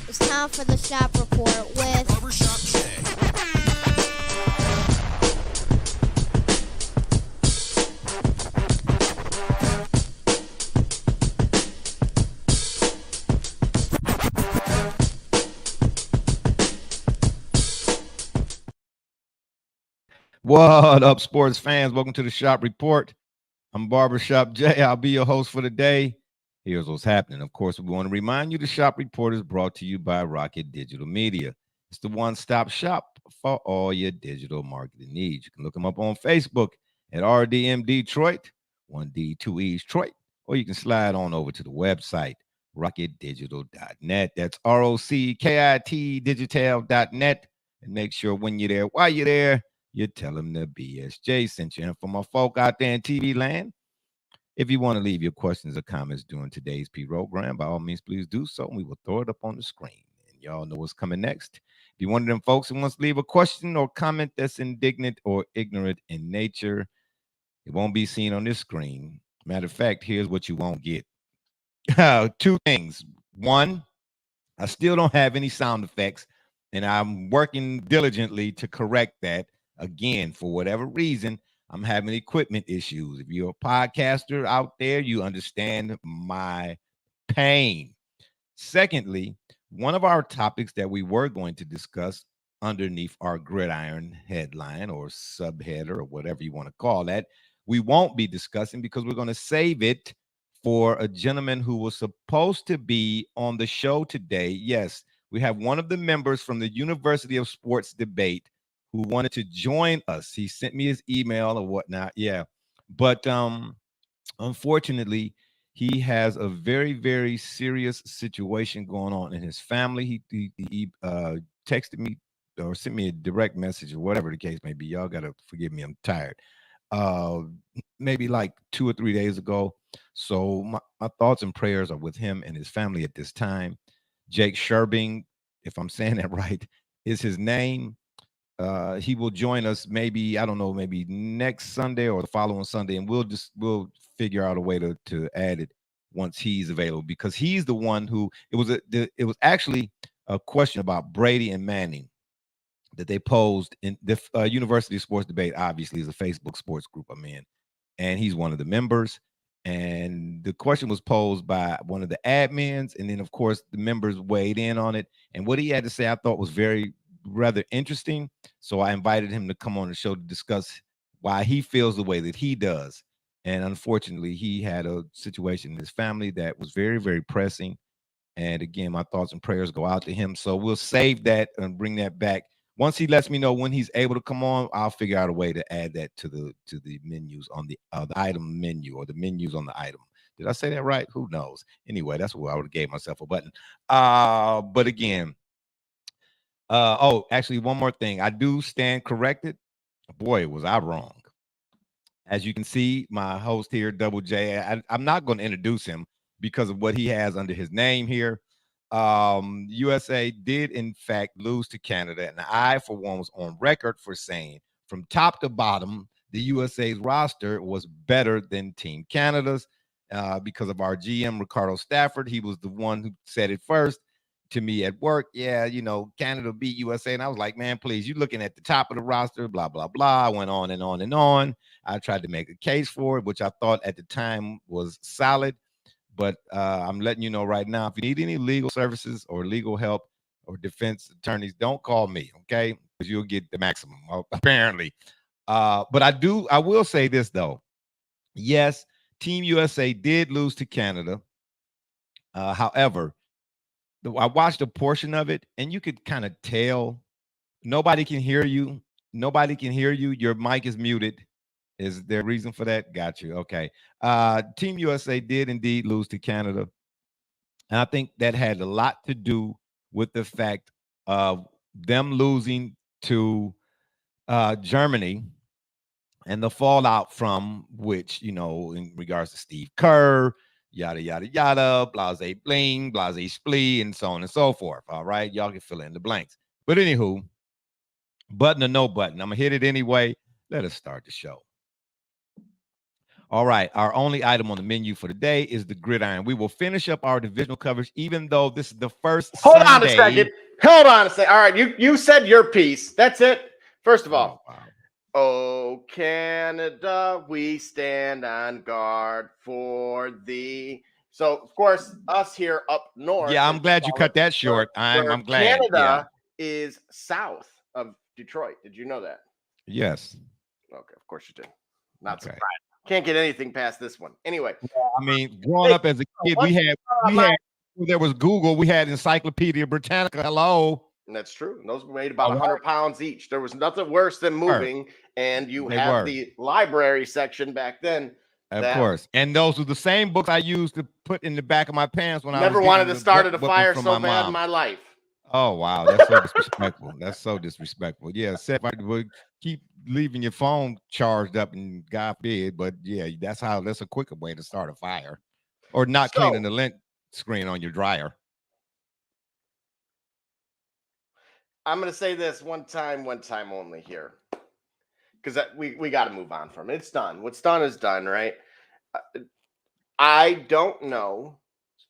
It's time for the shop report with Barbershop Jay. What up, sports fans? Welcome to the Shop Report. I'm Barbershop Jay. I'll be your host for the day. Here's what's happening. Of course, we want to remind you the Shop Report is brought to you by Rocket Digital Media. It's the one-stop shop for all your digital marketing needs. You can look them up on Facebook at RDM Detroit, 1D, 2E Detroit, or you can slide on over to the website, rocketdigital.net. That's ROCKIT digital.net. And make sure when you're there, while you're there, you tell them the BSJ sent you. And for my folk out there in TV land, if you want to leave your questions or comments during today's program, by all means, please do so, and we will throw it up on the screen. And y'all know what's coming next. If you're one of them folks who wants to leave a question or comment that's indignant or ignorant in nature, it won't be seen on this screen. Matter of fact, here's what you won't get. Two things. One, I still don't have any sound effects, and I'm working diligently to correct that. Again, for whatever reason, I'm having equipment issues. If you're a podcaster out there, you understand my pain. Secondly, one of our topics that we were going to discuss underneath our Gridiron headline or subheader or whatever you want to call that, we won't be discussing because we're going to save it for a gentleman who was supposed to be on the show today. Yes, we have one of the members from the University of Sports debate who wanted to join us. He sent me his email or whatnot. Yeah. But unfortunately, he has a very, very serious situation going on in his family. He texted me or sent me a direct message or whatever the case may be. Y'all got to forgive me. I'm tired. Maybe like 2 or 3 days ago. So my thoughts and prayers are with him and his family at this time. Jake Sherbing, if I'm saying that right, is his name. He will join us maybe, I don't know, maybe next Sunday or the following Sunday, and we'll figure out a way to add it once he's available, because he's the one who it was actually a question about Brady and Manning that they posed in the University Sports Debate. Obviously, is a Facebook sports group I'm in, and he's one of the members. And the question was posed by one of the admins, and then of course the members weighed in on it. And what he had to say, I thought was rather interesting. So I invited him to come on the show to discuss why he feels the way that he does. And unfortunately, he had a situation in his family that was very, very pressing. And again, my thoughts and prayers go out to him. So we'll save that and bring that back. Once he lets me know when he's able to come on, I'll figure out a way to add that to the menus on the item menu, or the menus on the item. Did I say that right? Who knows? Anyway, that's where I would have gave myself a button. But again, actually, one more thing. I do stand corrected. Boy, was I wrong. As you can see, my host here, Double J, I'm not going to introduce him because of what he has under his name here. USA did, in fact, lose to Canada. And I, for one, was on record for saying from top to bottom, the USA's roster was better than Team Canada's because of our GM, Ricardo Stafford. He was the one who said it first to me at work. Yeah, Canada beat USA. And I was like, man, please, you're looking at the top of the roster, blah, blah, blah. I went on and on and on. I tried to make a case for it, which I thought at the time was solid. But I'm letting you know right now, if you need any legal services or legal help or defense attorneys, don't call me, okay? Because you'll get the maximum, apparently. But I will say this, though. Yes, Team USA did lose to Canada. However, I watched a portion of it, and you could kind of tell nobody can hear you. Nobody can hear you. Your mic is muted. Is there a reason for that? Got you. Okay. Team USA did indeed lose to Canada. And I think that had a lot to do with the fact of them losing to Germany and the fallout from which, in regards to Steve Kerr, yada, yada, yada, blase bling, blase splee, and so on and so forth. All right. Y'all can fill in the blanks. But anywho, button or no button, I'm going to hit it anyway. Let us start the show. All right. Our only item on the menu for today is the gridiron. We will finish up our divisional coverage, even though this is the first Hold Sunday. on a second. Hold on a second. All right, you said your piece. That's it. First of all, wow. oh Canada, we stand on guard for thee. So of course, us here up north. Yeah, I'm glad you cut that short. I'm glad. Canada is south of Detroit. Did you know that? Yes. Okay, of course you did. Not surprised. Can't get anything past this one. Anyway, I mean, growing up as a kid, we had there was Google, we had Encyclopedia Britannica. Hello. And that's true. And those weighed about 100 pounds each. There was nothing worse than moving, and you had the library section back then. Of course. And those were the same books I used to put in the back of my pants when I never wanted to start a fire so bad in my life. Oh, wow. That's so disrespectful. That's so disrespectful. Yeah, except I would keep leaving your phone charged up and God forbid. But yeah, that's a quicker way to start a fire. Or not cleaning the lint screen on your dryer. I'm going to say this one time only here. Because we got to move on from it. It's done. What's done is done, right? I don't know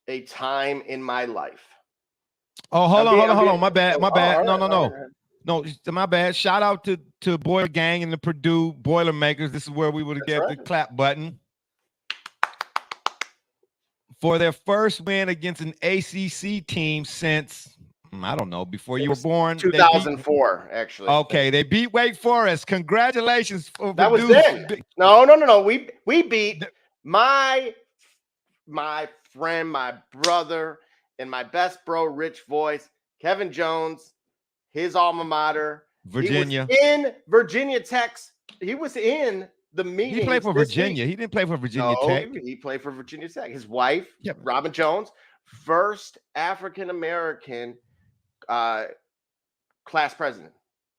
a time in my life. Oh, hold on. My bad. No, my bad. Shout out to Boiler Gang and the Purdue Boilermakers. This is where we would get the clap button for their first win against an ACC team since, I don't know, before you were born. 2004, actually. Okay, they beat Wake Forest. Congratulations. That was then. No. We beat my friend, my brother, and my best bro, Rich Voice, Kevin Jones, his alma mater, Virginia. He was in Virginia Tech. He was in the meeting. He played for Virginia. He didn't play for Virginia Tech. He played for Virginia Tech. His wife, Robin Jones, first African American class president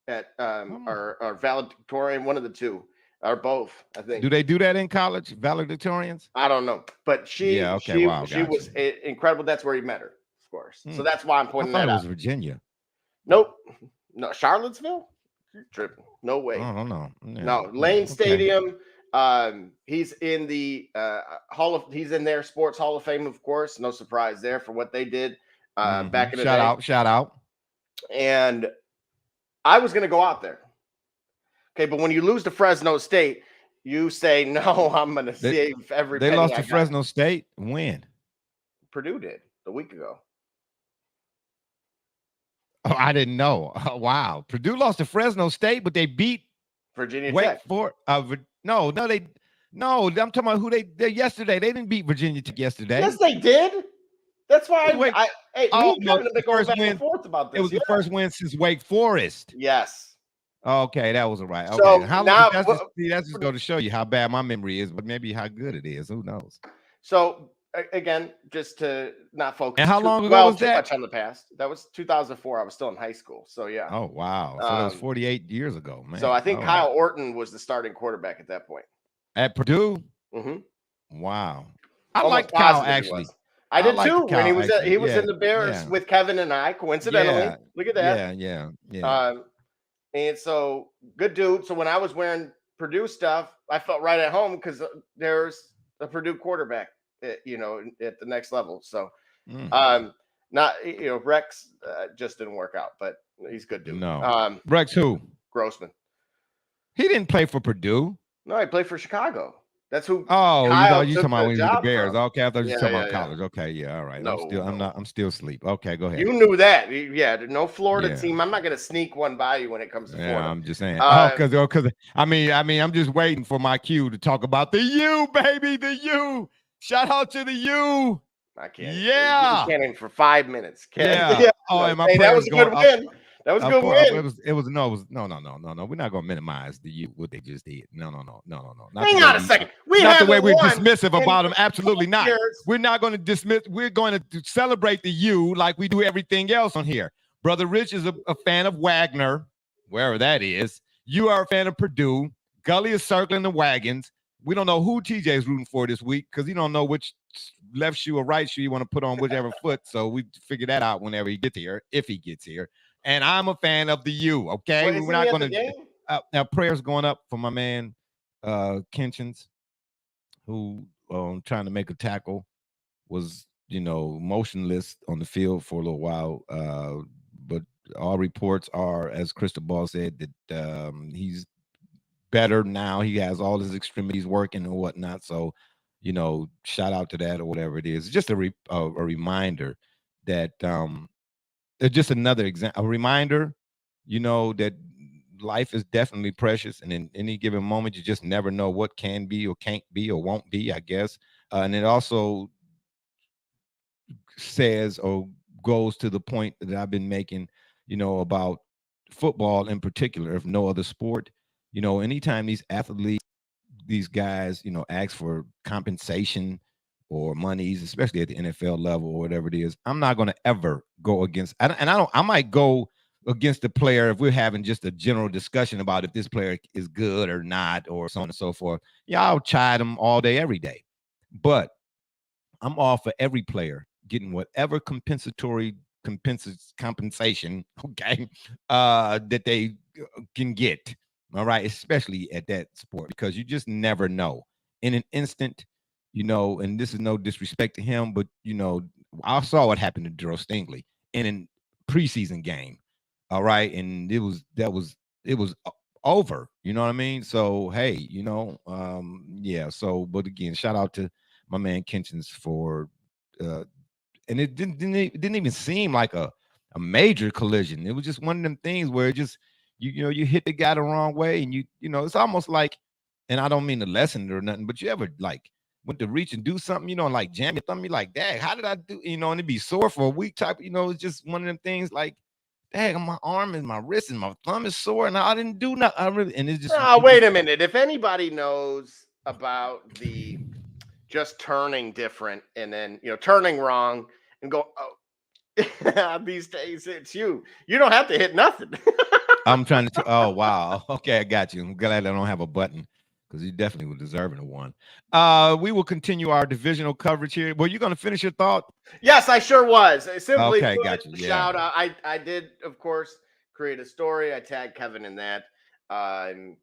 at or valedictorian, one of the two. Or both, I think. Do they do that in college, valedictorians? I don't know, but she was incredible. That's where he met her, of course. So that's why I'm pointing that out. It was Virginia. Nope, no, Charlottesville. You're tripping. No way. I don't know. Yeah. No, Lane Stadium. He's in the He's in their Sports Hall of Fame, of course. No surprise there for what they did back in the day. Shout out. And I was going to go out there. Okay, but when you lose to Fresno State, you say, no, I'm going to save every penny. They lost to Fresno State? When? Purdue did a week ago. Oh, I didn't know. Oh, wow. Purdue lost to Fresno State, but they beat Virginia Tech. No, I'm talking about who they yesterday. They didn't beat Virginia Tech yesterday. Yes, they did. That's why me and Kevin have been going back and forth about this. It was the first win since Wake Forest. Yes. Okay, that was right. Okay, so how long? That's just go to show you how bad my memory is, but maybe how good it is. Who knows? So again, just to not focus. And how long ago was that? Much on the past. That was 2004. I was still in high school. So yeah. Oh wow. So that was 48 years ago, man. So I think Kyle Orton was the starting quarterback at that point. At Purdue. Mm-hmm. Wow. I liked Kyle actually. I did too. When he was in the Bears with Kevin and I, coincidentally. Look at that. Yeah. And so good dude. So when I was wearing Purdue stuff, I felt right at home because there's a Purdue quarterback, at the next level. So, Rex just didn't work out, but he's a good dude. No. Rex who? Grossman. He didn't play for Purdue. No, he played for Chicago. That's who. Oh, you talking about when he was the Bears? Okay, I thought you were talking about college. Okay, yeah, all right. No, I'm still asleep. Okay, go ahead. You knew that. Yeah, no Florida team. I'm not gonna sneak one by you when it comes to Florida. Yeah, I'm just saying. Because I mean, I'm just waiting for my cue to talk about the U, baby, the U. Shout out to the U. I can't. Yeah, you can't even for 5 minutes. Yeah. Oh, and my that was a good win. That was a good win. It was no. We're not gonna minimize what they just did. No. Hang on a second. Not the way we're dismissive about them. Absolutely not. We're not going to dismiss. We're going to celebrate the U like we do everything else on here. Brother Rich is a fan of Wagner, wherever that is. You are a fan of Purdue. Gully is circling the wagons. We don't know who TJ is rooting for this week because you don't know which left shoe or right shoe you want to put on whichever foot. So we figure that out whenever he gets here, if he gets here. And I'm a fan of the U, okay? We're not going to now prayers going up for my man Kinchins. who trying to make a tackle was, motionless on the field for a little while. But all reports are, as Cristobal said, that he's better now. He has all his extremities working and whatnot. So, shout out to that or whatever it is. Just a reminder that just another example, a reminder, that life is definitely precious, and in any given moment, you just never know what can be or can't be or won't be, I guess. And it also says or goes to the point that I've been making, about football in particular, if no other sport. Anytime these athletes, these guys, ask for compensation or monies, especially at the NFL level or whatever it is, I'm not going to ever go against. I might go against the player if we're having just a general discussion about if this player is good or not, or so on and so forth. Yeah, I'll chide them all day, every day. But I'm all for every player getting whatever compensation, okay, that they can get. All right, especially at that sport, because you just never know. In an instant, and this is no disrespect to him, but I saw what happened to Darryl Stingley in a preseason game. All right, and it was over. You know what I mean? So hey, yeah. So, but again, shout out to my man Kitchens for and it didn't even seem like a major collision. It was just one of them things where it just you hit the guy the wrong way, and it's almost like, and I don't mean to lessen it or nothing, but you ever like went to reach and do something, like jam your thumb, you like, dang, how did I do? And it'd be sore for a week type. It's just one of them things like, dang, my arm and my wrist and my thumb is sore, and I didn't do nothing. And it's just. Wait a minute. If anybody knows about the just turning different and then turning wrong and go, oh, these days it's you. You don't have to hit nothing. I'm trying to. Oh wow. Okay, I got you. I'm glad I don't have a button, because you definitely were deserving of one. We will continue our divisional coverage here. Were you going to finish your thought? Yes, I sure was. I simply okay, got you. Shout out. I did, of course, create a story. I tagged Kevin in that. And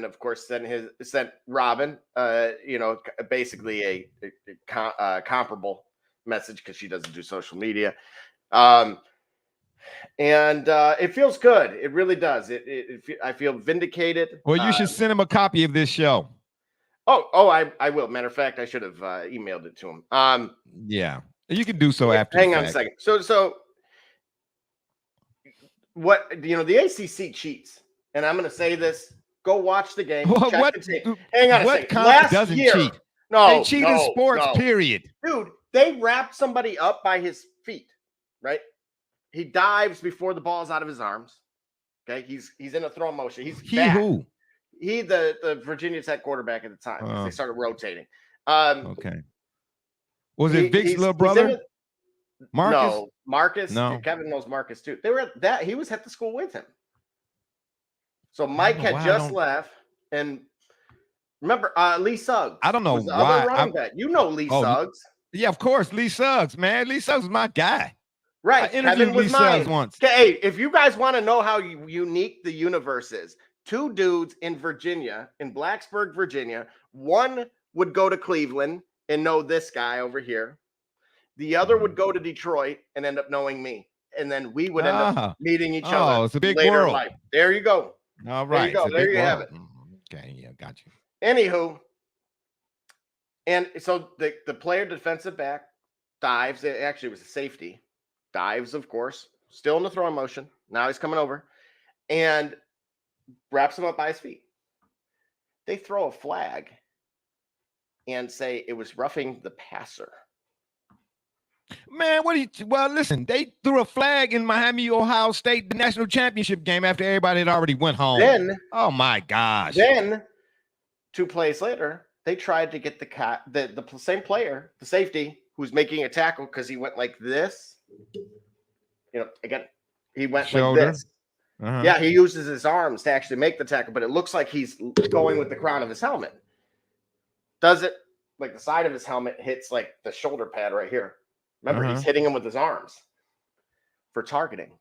of course, sent Robin, basically a comparable message, because she doesn't do social media. And it feels good. It really does. I feel vindicated. Well, you should send him a copy of this show. I will. Matter of fact, I should have emailed it to him. Yeah, you can do so after. Hang on a second. So what, the ACC cheats, and I'm going to say this. Go watch the game. Hang on a second. Last doesn't year, cheat. no, they cheat in sports. Period. Dude, they wrapped somebody up by his feet, right? He dives before the ball's out of his arms. Okay, he's in a throw motion. Who? He the Virginia Tech quarterback at the time, because they started rotating. Okay. Was it Vic's little brother? Marcus? No, Marcus. No. Kevin knows Marcus too. They were at that. He was at the school with him. So Mike had just left, and remember Lee Suggs. I don't know was the why. Other running back. Lee Suggs. Yeah, of course, Lee Suggs, man. Lee Suggs is my guy. Right. I interviewed Lee Suggs once. Hey, if you guys want to know how unique the universe is, two dudes in Virginia, in Blacksburg, Virginia. One would go to Cleveland and know this guy over here. The other would go to Detroit and end up knowing me. And then we would end up meeting each other. Oh, it's a big later world. In life. There you go. All right. There you go. There you have it. Okay, yeah, got you. Anywho, and so the player, defensive back, dives. It actually was a safety. Dives, of course, still in the throwing motion. Now he's coming over and wraps him up by his feet. They throw a flag and say it was roughing the passer. Man, well, listen, they threw a flag in Miami, Ohio State, the national championship game, after everybody had already went home. Then, oh my gosh. Then 2 plays later, they tried to get the same player, the safety, who's making a tackle, because he went like this. Again, he went shoulder. Like this. Uh-huh. Yeah, he uses his arms to actually make the tackle, but it looks like he's going with the crown of his helmet. Does it like the side of his helmet hits like the shoulder pad right here? Remember, he's hitting him with his arms for targeting.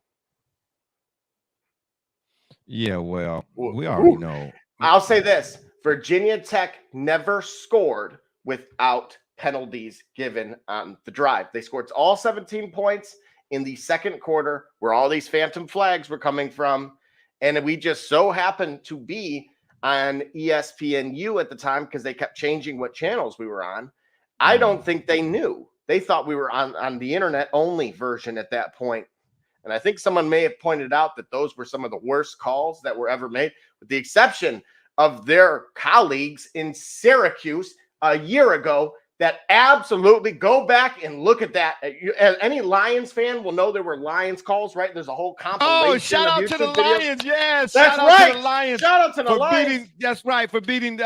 Yeah, well, we already know. I'll say this. Virginia Tech never scored without penalties given on the drive. They scored all 17 points in the second quarter, where all these phantom flags were coming from. And we just so happened to be on ESPNU at the time because they kept changing what channels we were on. I don't think they knew. They thought we were on the internet only version at that point. And I think someone may have pointed out that those were some of the worst calls that were ever made, with the exception of their colleagues in Syracuse a year ago that absolutely go back and look at that. Any Lions fan will know there were Lions calls, right? There's a whole compilation. Oh, shout out to the videos. Lions. Yes. That's shout right. out to the Lions. Shout out to the Lions. That's right. For beating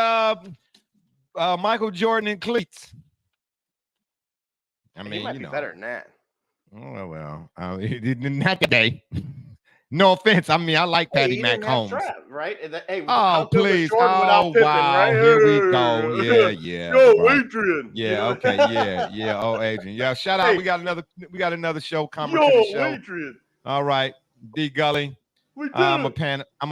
Michael Jordan in cleats. I mean, he might be better than that. Oh, well, not today. No offense. I mean, I like Patty Mac Holmes. Right? Hey, oh, please. Oh, Pickin, wow. right? Here we go. Yeah. Yo, right. Adrian. Yeah, okay. Yeah. Oh, Adrian. Yeah, shout out. We got another show coming to the show. Adrian. All right. D Gully. I'm a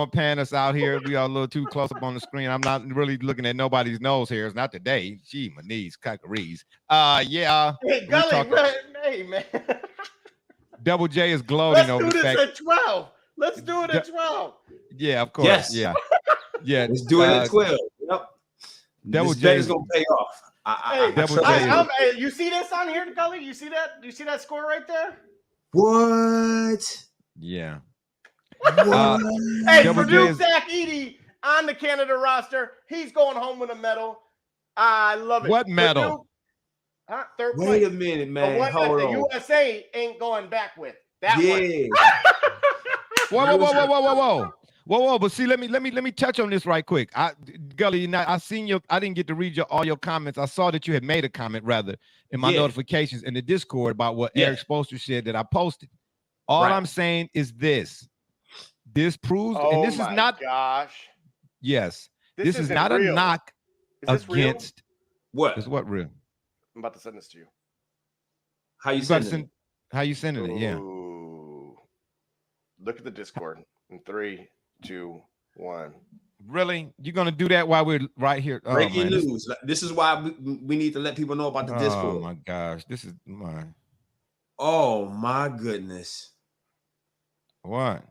pan us out here. We are a little too close up on the screen. I'm not really looking at nobody's nose hairs. Not today. Gee, my knees, cockarees. Yeah. Hey, Gully, hey, man. Double J is gloating over the fact. Let's do this at 12. Let's do it at 12. Yeah, of course. Yes. Yeah. Yeah. Let's do it at 12. Yep. Double this J bet is is gonna pay off. Double J. You see this on here, Gully? You see that? You see that score right there? What? Yeah. Hey, Double Purdue J is- Zach Edey on the Canada roster. He's going home with a medal. I love it. What medal? Purdue, third Wait place. a minute, The man. one that Hold the on. USA ain't going back with. That Yeah. Whoa. But see, let me touch on this right quick. Gully, I didn't get to read all your comments. I saw that you had made a comment rather in my notifications in the Discord about what Eric Spoelstra said that I posted. All I'm saying is this proves, and this is not. Gosh. Yes, this is not real. a knock Is this real? against. What? Is what real? I'm about to send this to you. How you sending it? How you sending it? Yeah. Ooh. Look at the Discord in 3, 2, 1. Really? You're gonna do that while we're right here? Breaking news. This is why we need to let people know about the Discord. Oh my gosh, this is my. Oh my goodness. What?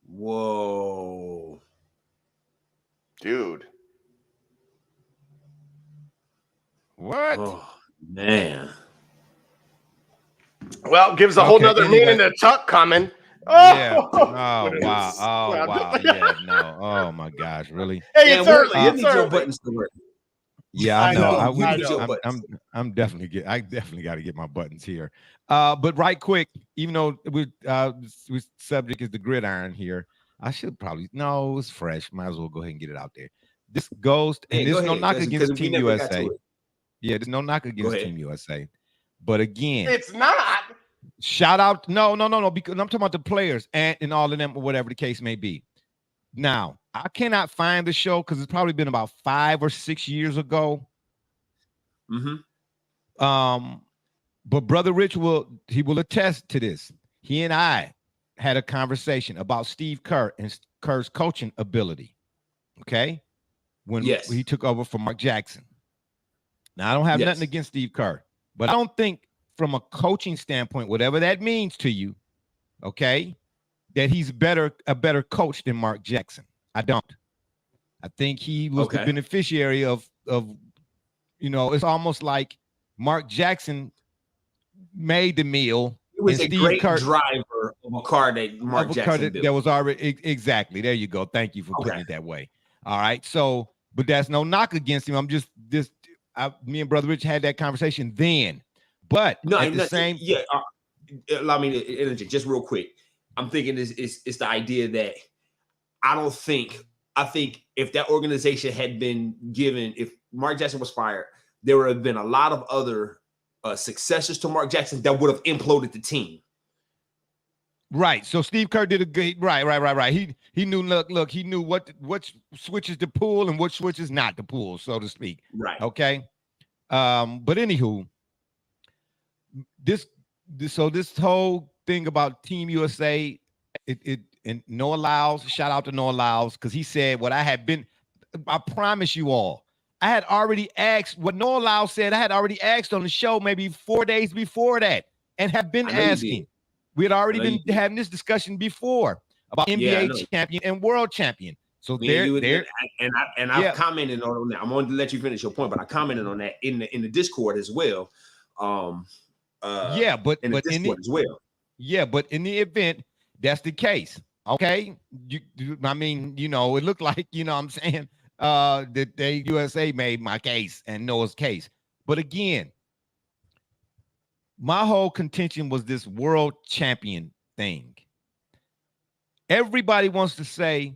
Whoa. Dude. What? Oh man. Well, gives a whole nother meaning to Tuck coming. Oh, yeah. Oh wow. Oh wow. Yeah. No. Oh my gosh. Really? Hey, it's early. It's It's early. your buttons to work. Yeah, I know. I'm I definitely got to get my buttons here. But right quick, even though we subject is the gridiron here, I should probably it's fresh. Might as well go ahead and get it out there. This goes, and there's no knock against Team USA. Yeah, there's no knock against Team USA. But again, it's not. Shout out. No, because I'm talking about the players and all of them, or whatever the case may be. Now, I cannot find the show because it's probably been about 5 or 6 years ago. Mm-hmm. But Brother Rich will attest to this. He and I had a conversation about Steve Kerr and Kerr's coaching ability. Okay. When he took over from Mark Jackson. Now, I don't have nothing against Steve Kerr, but I don't think from a coaching standpoint, whatever that means to you, okay, that he's a better coach than Mark Jackson. I don't. I think he was the beneficiary of it's almost like Mark Jackson made the meal. It was a Steve great Kerr, driver of a car that Mark Jackson built. That was already exactly. There you go. Thank you for putting it that way. All right. So, but that's no knock against him. I'm just me and Brother Rich had that conversation then. But allow me to interject just real quick. I'm thinking it's the idea that I think if that organization had been given, if Mark Jackson was fired, there would have been a lot of other successors to Mark Jackson that would have imploded the team. Right. So Steve Kerr did a good right. He knew look, he knew what switches to pull and what switches not to pull, so to speak. Right. Okay. But anywho, this whole thing about Team USA, and Noah Lyles, shout out to Noah Lyles, because he said what I had been I promise you all. I had already asked what Noah Lau said. I had already asked on the show maybe 4 days before that and have been asking. We had already been having this discussion before about NBA champion and world champion. So I've commented on that. I'm going to let you finish your point, but I commented on that in the Discord as well. But in the event that's the case, okay. I mean, it looked like, what I'm saying, that the USA made my case and Noah's case. But again, my whole contention was this world champion thing. Everybody wants to say,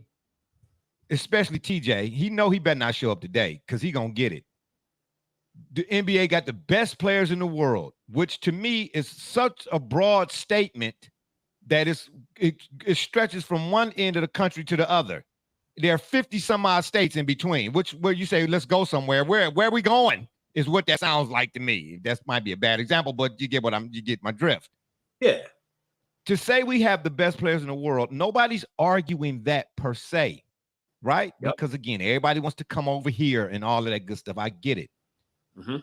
especially TJ, he better not show up today because he gonna get it. The NBA got the best players in the world, which to me is such a broad statement that it stretches from one end of the country to the other. There are 50 some odd states in between, where you say, let's go somewhere. Where are we going is what that sounds like to me. That might be a bad example, but you get my drift. Yeah. To say we have the best players in the world, nobody's arguing that per se, right? Yep. Because again, everybody wants to come over here and all of that good stuff. I get it. Mm-hmm.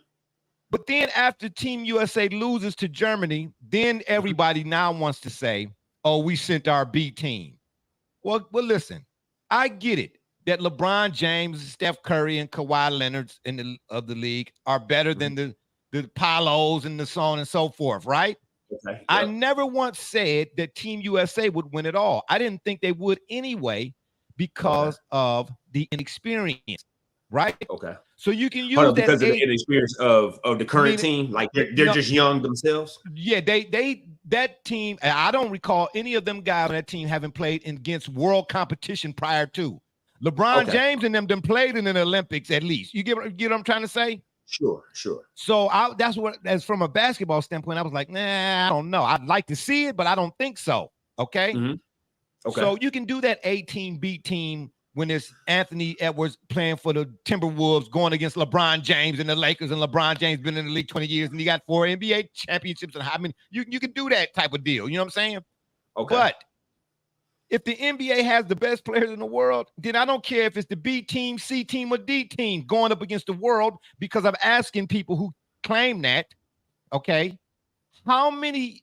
But then after Team USA loses to Germany, then everybody now wants to say, oh, we sent our B team. Well, listen, I get it that LeBron James, Steph Curry, and Kawhi Leonard of the league are better than the Palos and the so on and so forth, right? Okay. Yep. I never once said that Team USA would win it all. I didn't think they would anyway because of the inexperience, right? Okay. So you can use that because of the inexperience of the current team, like they're just young themselves. Yeah, that team. I don't recall any of them guys on that team having played against world competition prior to. LeBron James and them played in the Olympics at least. You get what I'm trying to say? Sure. So as from a basketball standpoint, I was like, nah, I don't know. I'd like to see it, but I don't think so. Okay. Mm-hmm. Okay. So you can do that A team, B team when it's Anthony Edwards playing for the Timberwolves going against LeBron James and the Lakers, and LeBron James been in the league 20 years and he got 4 NBA championships. And I mean, you can do that type of deal. You know what I'm saying? Okay. But if the NBA has the best players in the world, then I don't care if it's the B team, C team, or D team going up against the world, because I'm asking people who claim that, okay, how many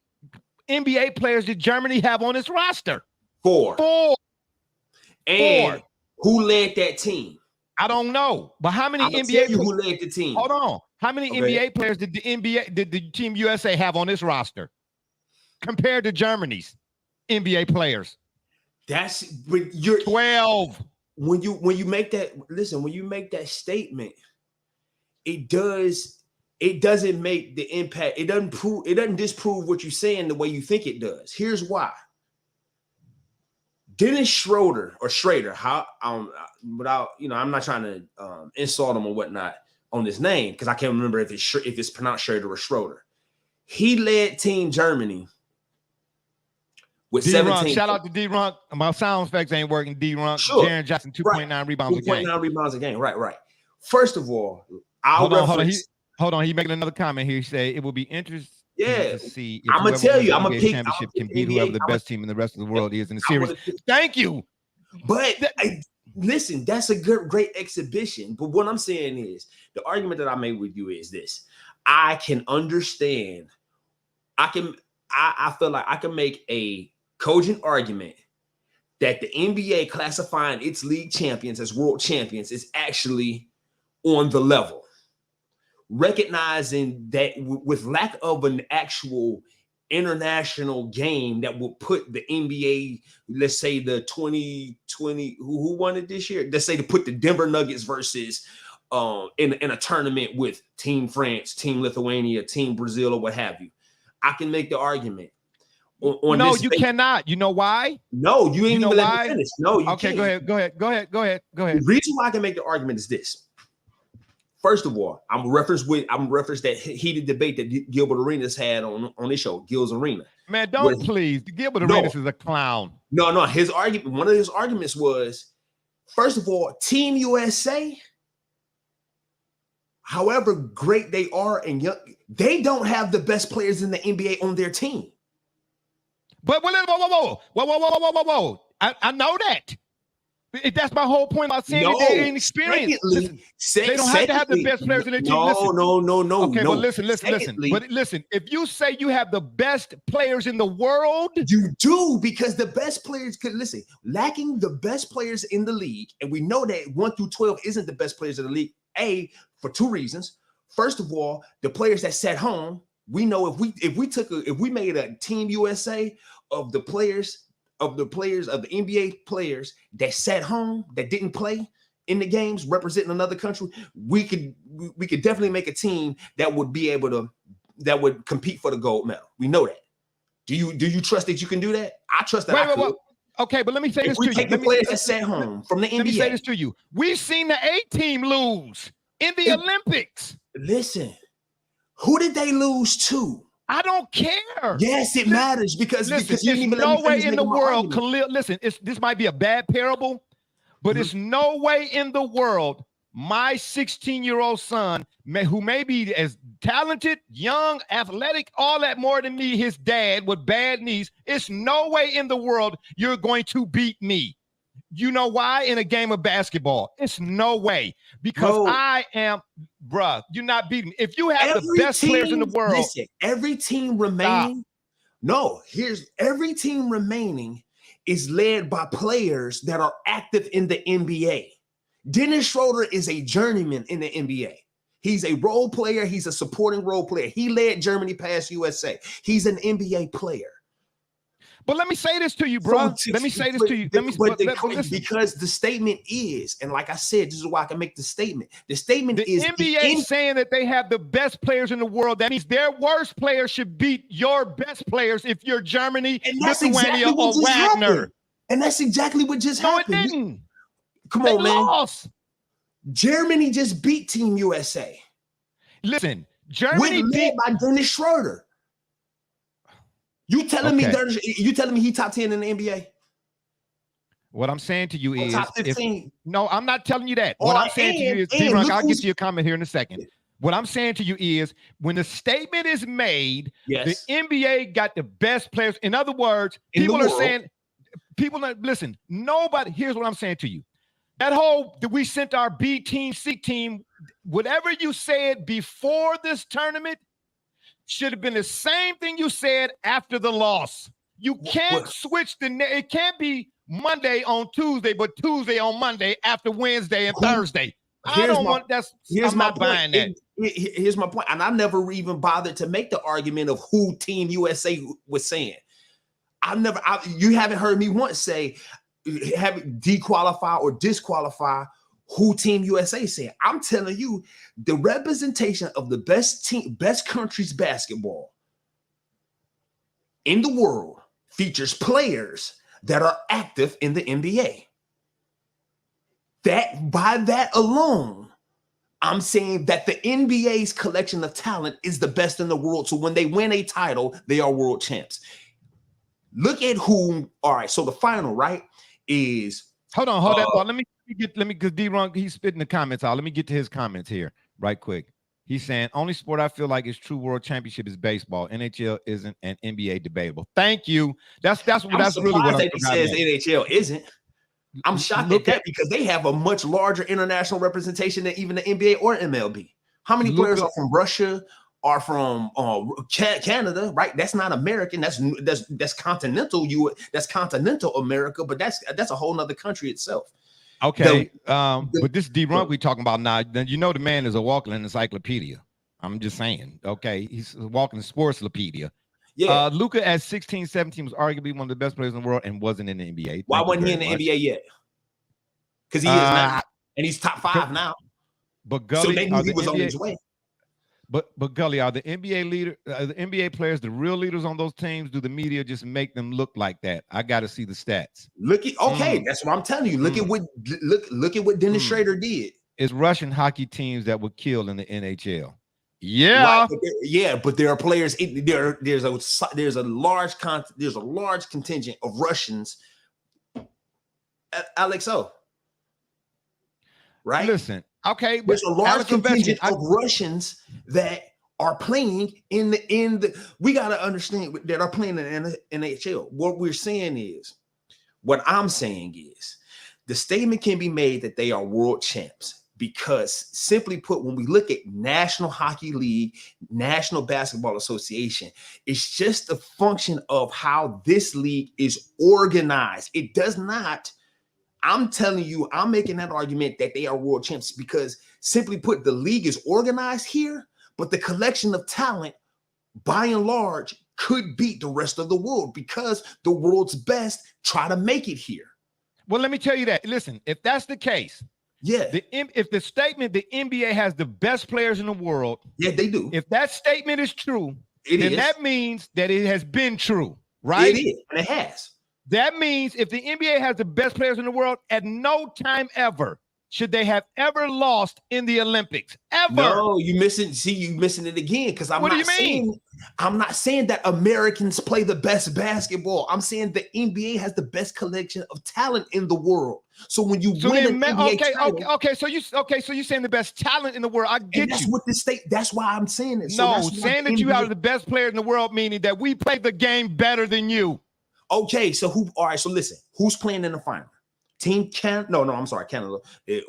NBA players did Germany have on its roster? 4. 4. And 4. Who led that team? I don't know. But how many NBA players who led the team? Hold on. How many NBA players did the Team USA have on this roster compared to Germany's NBA players? That's when you're 12. When you make that, listen, when you make that statement, it doesn't make the impact. It doesn't disprove what you're saying the way you think it does. Here's why. Dennis Schroeder, I'm not trying to insult him or whatnot on his name because I can't remember if it's pronounced Schroeder or Schroeder. He led Team Germany with D-Runk, 17. shout out to D-Runk. My sound effects ain't working. D-Runk. Sure. Jaron Jackson, 2.9 rebounds a game. 2.9 rebounds a game. Right. First of all, hold on. He making another comment here. He said it will be interesting to see if I'm gonna tell you, I'm a pick championship can beat whoever the best team in the rest of the world is in the series. Thank you. But listen, that's a great exhibition. But what I'm saying is the argument that I made with you is this. I can understand. I feel like I can make a cogent argument that the NBA classifying its league champions as world champions is actually on the level. Recognizing that with lack of an actual international game that will put the NBA, let's say the 2020, who won it this year? Let's say to put the Denver Nuggets versus in a tournament with Team France, Team Lithuania, Team Brazil, or what have you. I can make the argument. No, you cannot. You know why? No, you ain't even let me finish. No, you can't. Go ahead. The reason why I can make the argument is this. First of all, I'm referenced that heated debate that Gilbert Arenas had on his show, Gil's Arena. Man, please. Gilbert Arenas is a clown. No. One of his arguments was, first of all, Team USA, however great they are and young, they don't have the best players in the NBA on their team. But whoa. I know that. That's my whole point about saying that they ain't experienced. Listen, they don't have to have the best players in their team. No. Okay, but listen. But listen, if you say you have the best players in the world, you do, because the best players could listen. Lacking the best players in the league, and we know that 1 through 12 isn't the best players in the league. For 2 reasons. First of all, the players that sat home. We know if we made a Team USA of the NBA players that sat home, that didn't play in the games representing another country, we could definitely make a team that would be able to, that would compete for the gold medal. We know that. Do you trust that you can do that? I trust that. Wait. Okay, but let me say this to you. Take the players that sat home from the NBA. Let me say this to you. We've seen the A team lose in the Olympics. Listen, who did they lose to? I don't care. Yes, it matters because there's no way in the world. Khalil, listen, this might be a bad parable, but it's no way in the world my 16-year-old son, who may be as talented, young, athletic, all that more than me, his dad with bad knees, it's no way in the world you're going to beat me. You know why? In a game of basketball, it's no way, because I am, bruh, you're not beating me. If you have the best players in the world. Listen, every team remaining, every team remaining is led by players that are active in the NBA. Dennis Schroeder is a journeyman in the NBA. He's a role player. He's a supporting role player. He led Germany past USA. He's an NBA player. But let me say this to you, bro. Let me say this to you. Because the statement is, and like I said, this is why I can make the statement. The statement is NBA saying that they have the best players in the world. That means their worst players should beat your best players if you're Germany, Lithuania, or Wagner. And that's exactly what just happened. No, it didn't. Come on, man. Lost. Germany just beat Team USA. Listen, Germany beat by Dennis Schroeder. You telling me he top 10 in the NBA? What I'm saying to you is, top 15. No, I'm not telling you that. What I'm saying to you is, D-Rock, I'll get to your comment here in a second. What I'm saying to you is, when the statement is made, the NBA got the best players. In other words, people are saying, listen, nobody, here's what I'm saying to you. That whole, that we sent our B team, C team, whatever you said before this tournament should have been the same thing you said after the loss. You can't switch it can't be Monday on Tuesday, but Tuesday on Monday after Wednesday and Thursday. I'm not buying that. Here's my point. And I never even bothered to make the argument of who Team USA was saying. You haven't heard me once say, have dequalify or disqualify who Team USA said. I'm telling you, the representation of the best country's basketball in the world features players that are active in the NBA. That by that alone, I'm saying that the NBA's collection of talent is the best in the world. So when they win a title, they are world champs. Look at whom. All right. So the final, right, is hold on. Let me because D-Ron, he's spitting the comments out. Let me get to his comments here right quick. He's saying only sport I feel like is true world championship is baseball. NHL isn't, and NBA debatable. Thank you. That's really what he says. NHL isn't. I'm shocked at that because they have a much larger international representation than even the NBA or MLB. How many players are from Russia? Are from Canada, right? That's not American. That's continental. That's continental America, but that's a whole nother country itself. Okay, but this D-Runk we talking about now. Then you know the man is a walking encyclopedia. I'm just saying. Okay, he's a walking sportslopedia. Yeah. Luka at 16, 17 was arguably one of the best players in the world and wasn't in the NBA. Why wasn't he in the NBA yet? Because he is now, and he's top 5 now. But Gully, so they knew he was on his way. But Gully, are the NBA players the real leaders on those teams? Do the media just make them look like that? I got to see the stats. That's what I'm telling you. Look at what Dennis Schroeder did. It's Russian hockey teams that would kill in the NHL. Yeah, right, but there are players. There's a large contingent of Russians. Alex O. Right. Listen. Okay, but there's a large contingent of Russians that are playing in the. We got to understand that are playing in the NHL. What I'm saying is, the statement can be made that they are world champs because, simply put, when we look at National Hockey League, National Basketball Association, it's just a function of how this league is organized. It does not, I'm telling you, I'm making that argument that they are world champs because, simply put, the league is organized here, but the collection of talent, by and large, could beat the rest of the world because the world's best try to make it here. Well, let me tell you that. Listen, if that's the case, if the statement the NBA has the best players in the world, they do. If that statement is true, then that means that it has been true, right? It is, and it has. That means if the NBA has the best players in the world, at no time ever should they have ever lost in the Olympics. Ever. No, you missing it again. Because I'm not saying that Americans play the best basketball. I'm saying the NBA has the best collection of talent in the world. So when you win an NBA title, so you're saying the best talent in the world. I get that's you. What this state. That's why I'm saying it. No, saying that you are the best player in the world, meaning that we play the game better than you. Okay, so all right, so listen, who's playing in the final? Team Canada. I'm sorry, Canada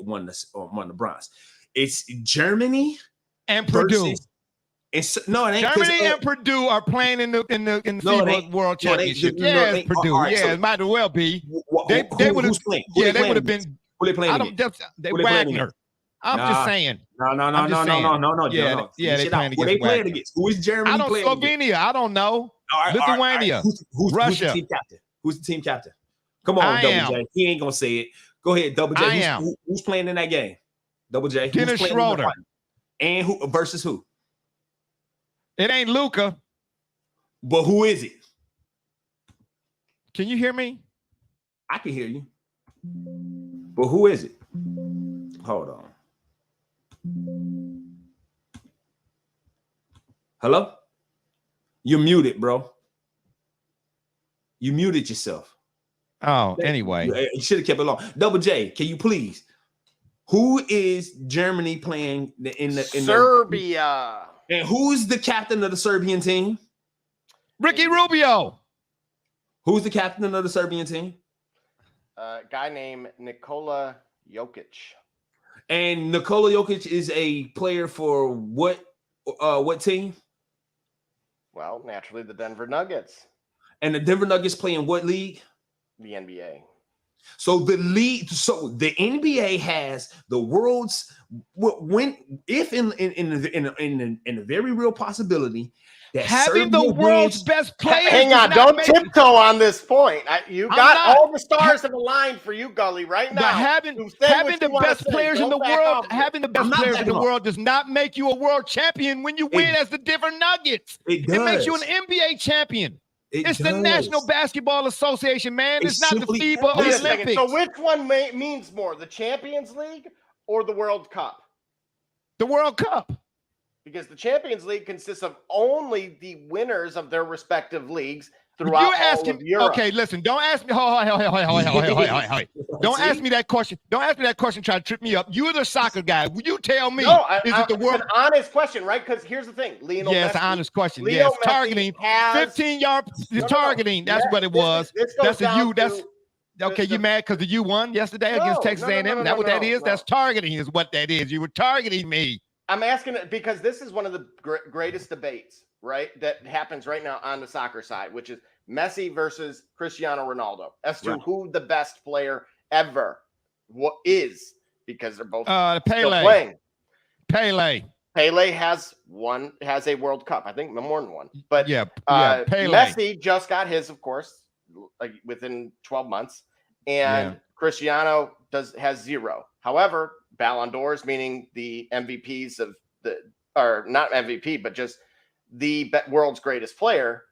won the bronze. It's Germany and Purdue. Germany and Purdue are playing in the FIBA World Championship. It's Purdue. It might as well be. They would have. Yeah, they would have been. Who they playing? Wagner. I'm just saying. No. Yeah, they playing against. Who they playing against? Who is Germany? Slovenia. I don't know. Lithuania. Russia. Who's the team captain? Come on, Double J. He ain't gonna say it. Go ahead, Double J. Who's playing in that game? Double J. Dennis Schroeder. And who versus who? It ain't Luka. But who is it? Can you hear me? I can hear you. But who is it? Hold on. Hello? You're muted, bro. You muted yourself. Oh, anyway. You should have kept it long. Double J, can you please? Who is Germany playing in Serbia? And who's the captain of the Serbian team? Ricky Rubio. Who's the captain of the Serbian team? A guy named Nikola Jokic. And Nikola Jokic is a player for what team? Well, naturally the Denver Nuggets. And the Denver Nuggets play in what league? The NBA. So the NBA has the world's in a very real possibility that having the world's best players. Hang on, don't tiptoe on this point. You got all the stars have aligned for you, Gully, right now. Having the best players in the world, having the best players in the world does not make you a world champion when you win as the Denver Nuggets. It makes you an NBA champion. It's the National Basketball Association, man. It's not the FIBA Olympics. So which one means more, the Champions League or the World Cup? The World Cup. Because the Champions League consists of only the winners of their respective leagues throughout all of Europe. Okay, listen, don't ask me. Don't ask me that question. Don't ask me that question. Try to trip me up. You're the soccer guy. You tell me. No, it the world? It's an honest question, right? Because here's the thing, Lionel Messi. It's an honest question. Lionel Messi targeting 15-yard targeting. That's what it was. That's a you. That's okay. You mad because you won yesterday against Texas A&M? Is that what that is? That's targeting. Is what that is. You were targeting me. I'm asking it because this is one of the greatest debates, right, that happens right now on the soccer side, which is Messi versus Cristiano Ronaldo as to who the best player ever is, because they're both still playing. Pele has a World Cup, I think more than one. But Pele. Messi just got his, of course, like within 12 months, and Cristiano has 0. However, Ballon d'Ors, meaning the MVPs or not MVP, but just the world's greatest player,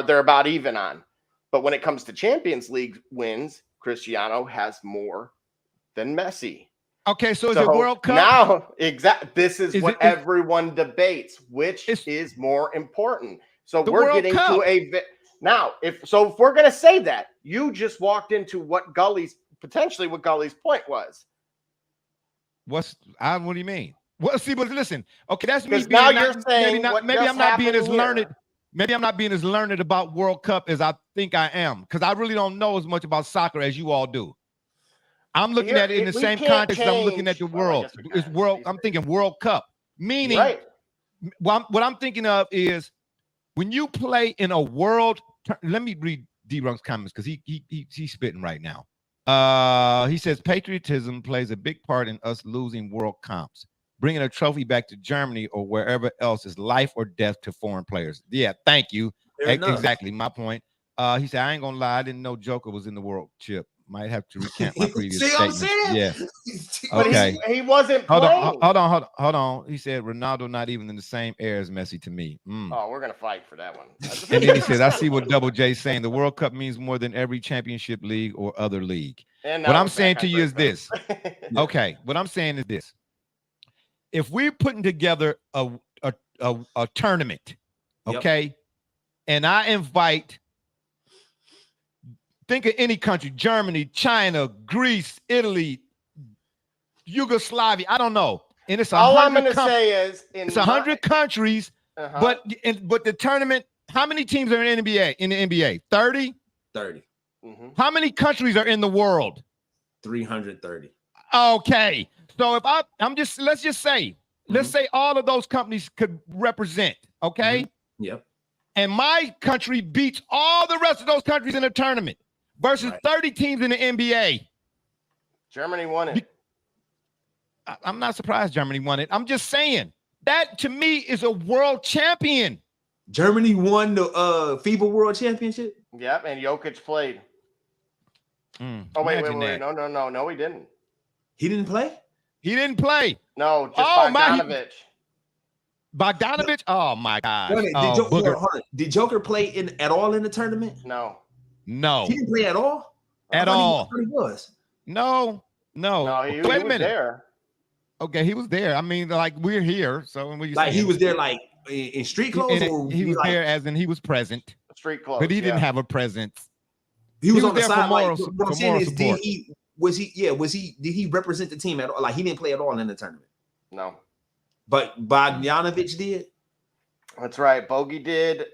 they're about even on. But when it comes to Champions League wins, Cristiano has more than Messi. Okay, so is it World Cup? Now, this is what everyone debates, which is more important. So we're getting to now, if we're going to say that, you just walked into what Gully's point was. What do you mean? Well, see, but listen. Okay, that's me. Now you're saying maybe I'm not being as learned. Maybe I'm not being as learned about World Cup as I think I am, because I really don't know as much about soccer as you all do. I'm looking at it in the same context I'm looking at the world. It's world. I'm thinking World Cup. Meaning, what I'm thinking of is when you play in a world. Let me read D-Runk's comments because he's spitting right now. He says patriotism plays a big part in us losing world comps. Bringing a trophy back to Germany or wherever else is life or death to foreign players. Yeah, thank you. Exactly my point. He said, I ain't gonna lie, I didn't know Joker was in the World Chip. Might have to recant my previous statement. Yeah. Okay. He wasn't playing. Hold on. He said Ronaldo not even in the same air as Messi to me. Oh, we're gonna fight for that one. And then he said, I see what Double J's saying. The World Cup means more than every championship league or other league. What I'm saying to you is this. Okay. What I'm saying is this. If we're putting together a tournament, okay, and I invite, think of any country, Germany, China, Greece, Italy, Yugoslavia, I don't know. And it's all I'm going to say is it's 100 countries, but the tournament, how many teams are in the NBA? 30? 30. How many countries are in the world? 330. Okay. So if let's just say, let's say all of those companies could represent, okay? Yep. And my country beats all the rest of those countries in the tournament versus 30 teams in the NBA. Germany won it. I'm not surprised Germany won it. I'm just saying that to me is a world champion. Germany won the FIBA World Championship. Yep, and Jokic played. Oh wait. No, he didn't. He didn't play? He didn't play. No, just Bogdanovich. Bogdanovich? Oh my God. Did Joker play at all in the tournament? No. He didn't play at all? At all. He was. No. He was there. Okay, he was there. I mean, like we're here. So when we he was there like in street clothes, or he was there as in he was present. Street clothes. But he didn't have a presence. He was on the there side. for moral support. Did he represent the team at all? Like he didn't play at all in the tournament. No. But Bogdanovich did. That's right. Bogey did.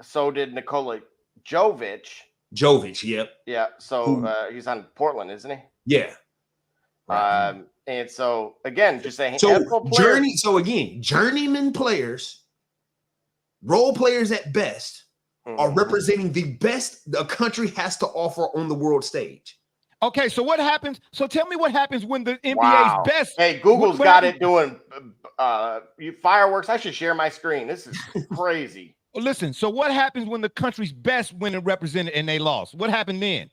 So did Nikola Jovic. Yep. Yeah. So he's on Portland, isn't he? Yeah. And so again, just saying. Journeyman players, role players at best, are representing the best the country has to offer on the world stage. Okay, so what happens? So tell me what happens when the NBA's best. Hey, Google's got it doing fireworks. I should share my screen. This is crazy. Listen, so what happens when the country's best win and represented and they lost? What happened then?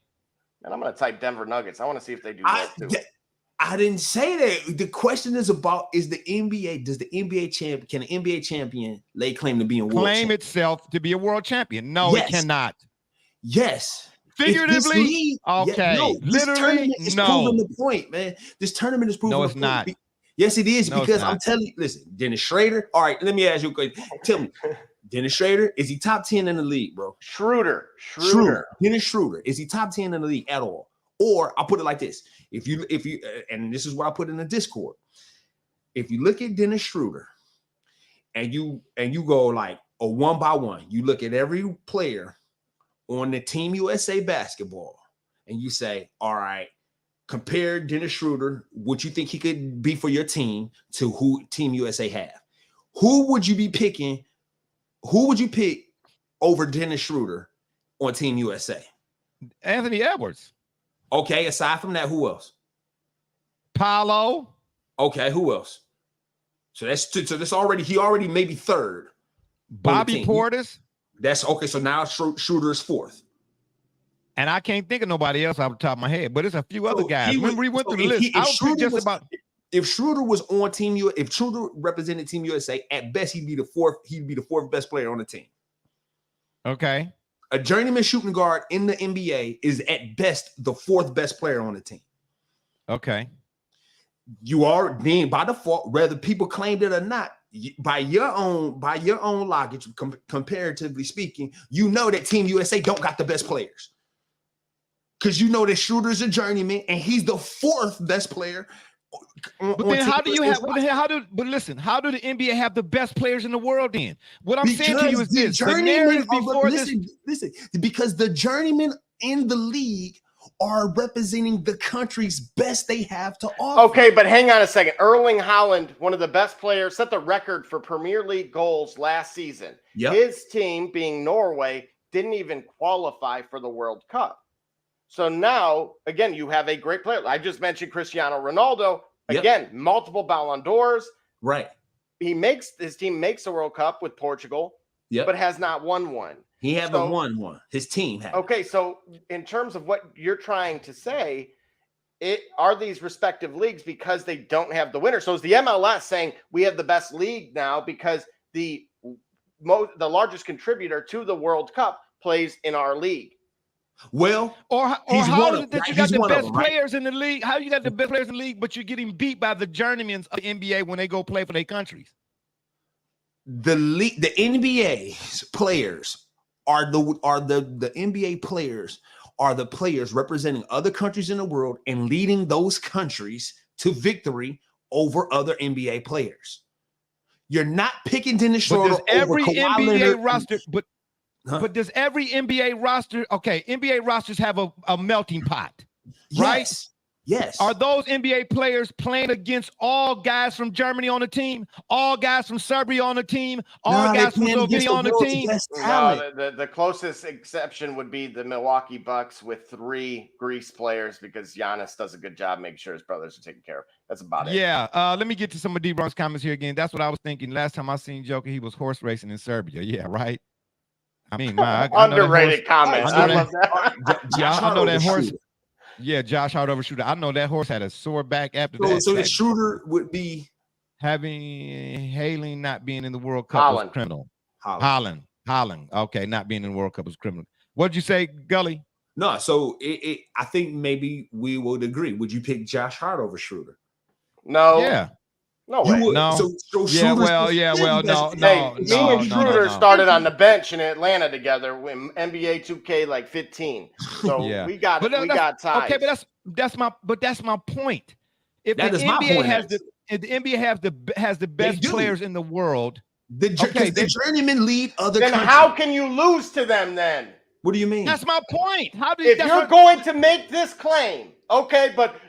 And I'm going to type Denver Nuggets. I want to see if they do that too. I didn't say that. The question is about can the NBA champion lay claim to being claim itself to be a world champion? No, it cannot. Yes. Figuratively, literally, proving the point, man. This tournament is proving. No, it's not. Yes, it is, because I'm telling you. Listen, Dennis Schrader. All right, let me ask you a question. Tell me, Dennis Schrader, is he top 10 in the league, bro? Schroeder. Dennis Schroeder, is he top 10 in the league at all? Or I'll put it like this: if you, and this is what I put in the Discord. If you look at Dennis Schroeder, and you go like a one by one, you look at every player on the Team USA basketball, and you say, all right, compare Dennis Schroeder, what you think he could be for your team, to who Team USA have. Who would you be picking? Who would you pick over Dennis Schroeder on Team USA? Anthony Edwards. Okay, aside from that, who else? Paolo. Okay, who else? So that's already, he already maybe third. Bobby Portis. That's okay. So now Schroeder is fourth. And I can't think of nobody else off the top of my head, but there's a few other guys. Remember, we went through the list. If Schroeder was on Team USA, if Schroeder represented Team USA, at best he'd be the fourth best player on the team. Okay. A journeyman shooting guard in the NBA is at best the fourth best player on the team. Okay. You are then by default, whether people claimed it or not, by your own logic, comparatively speaking, you know that Team USA don't got the best players. Because you know that Schroeder's a journeyman and he's the fourth best player. But then how do the NBA have the best players in the world then? What I'm saying to you is this. Listen, because the journeymen in the league are representing the country's best they have to offer. Okay, but hang on a second. Erling Haaland, one of the best players, set the record for Premier League goals last season. Yep. His team, being Norway, didn't even qualify for the World Cup. So now, again, you have a great player. I just mentioned Cristiano Ronaldo. Again, multiple Ballon d'Ors. Right. His team makes the World Cup with Portugal, but has not won one. He haven't won one. His team has. Okay, so in terms of what you're trying to say, are these respective leagues because they don't have the winner? So is the MLS saying we have the best league now because the largest contributor to the World Cup plays in our league? Well, or how is it that you got the best players in the league? How you got the best players in the league, but you're getting beat by the journeymen of the NBA when they go play for their countries? The NBA's players are the NBA players are the players representing other countries in the world and leading those countries to victory over other NBA players. You're not picking Dennis Schroeder over every Kawhi NBA Leonard roster, but does every NBA roster? Okay, NBA rosters have a melting pot, right? Yes. Are those NBA players playing against all guys from Germany on the team, all guys from Serbia on the team, all guys from Slovenia on the team? No, the closest exception would be the Milwaukee Bucks with 3 Greece players because Giannis does a good job making sure his brothers are taken care of. That's about it. Yeah. Let me get to some of D-Bron's comments here again. That's what I was thinking. Last time I seen Joker, he was horse racing in Serbia. Yeah, right. I mean, underrated comments. I love that. I know that horse. Yeah, Josh Hart over Shooter. I know that horse had a sore back after that. So the Shooter would be Haaland not being in the World Cup was criminal. Haaland. Okay, not being in the World Cup was criminal. What'd you say, Gully? No, so I think maybe we would agree. Would you pick Josh Hart over Schroeder? No. Yeah. No way. No. So no. Me and Schroeder started on the bench in Atlanta together when NBA 2K like 15. So we got ties. Okay, but that's my point. If that the is my NBA point. if the NBA has the best players in the world, the journeymen lead other then countries. How can you lose to them then? What do you mean? That's my point. If you're going to make this claim, okay, but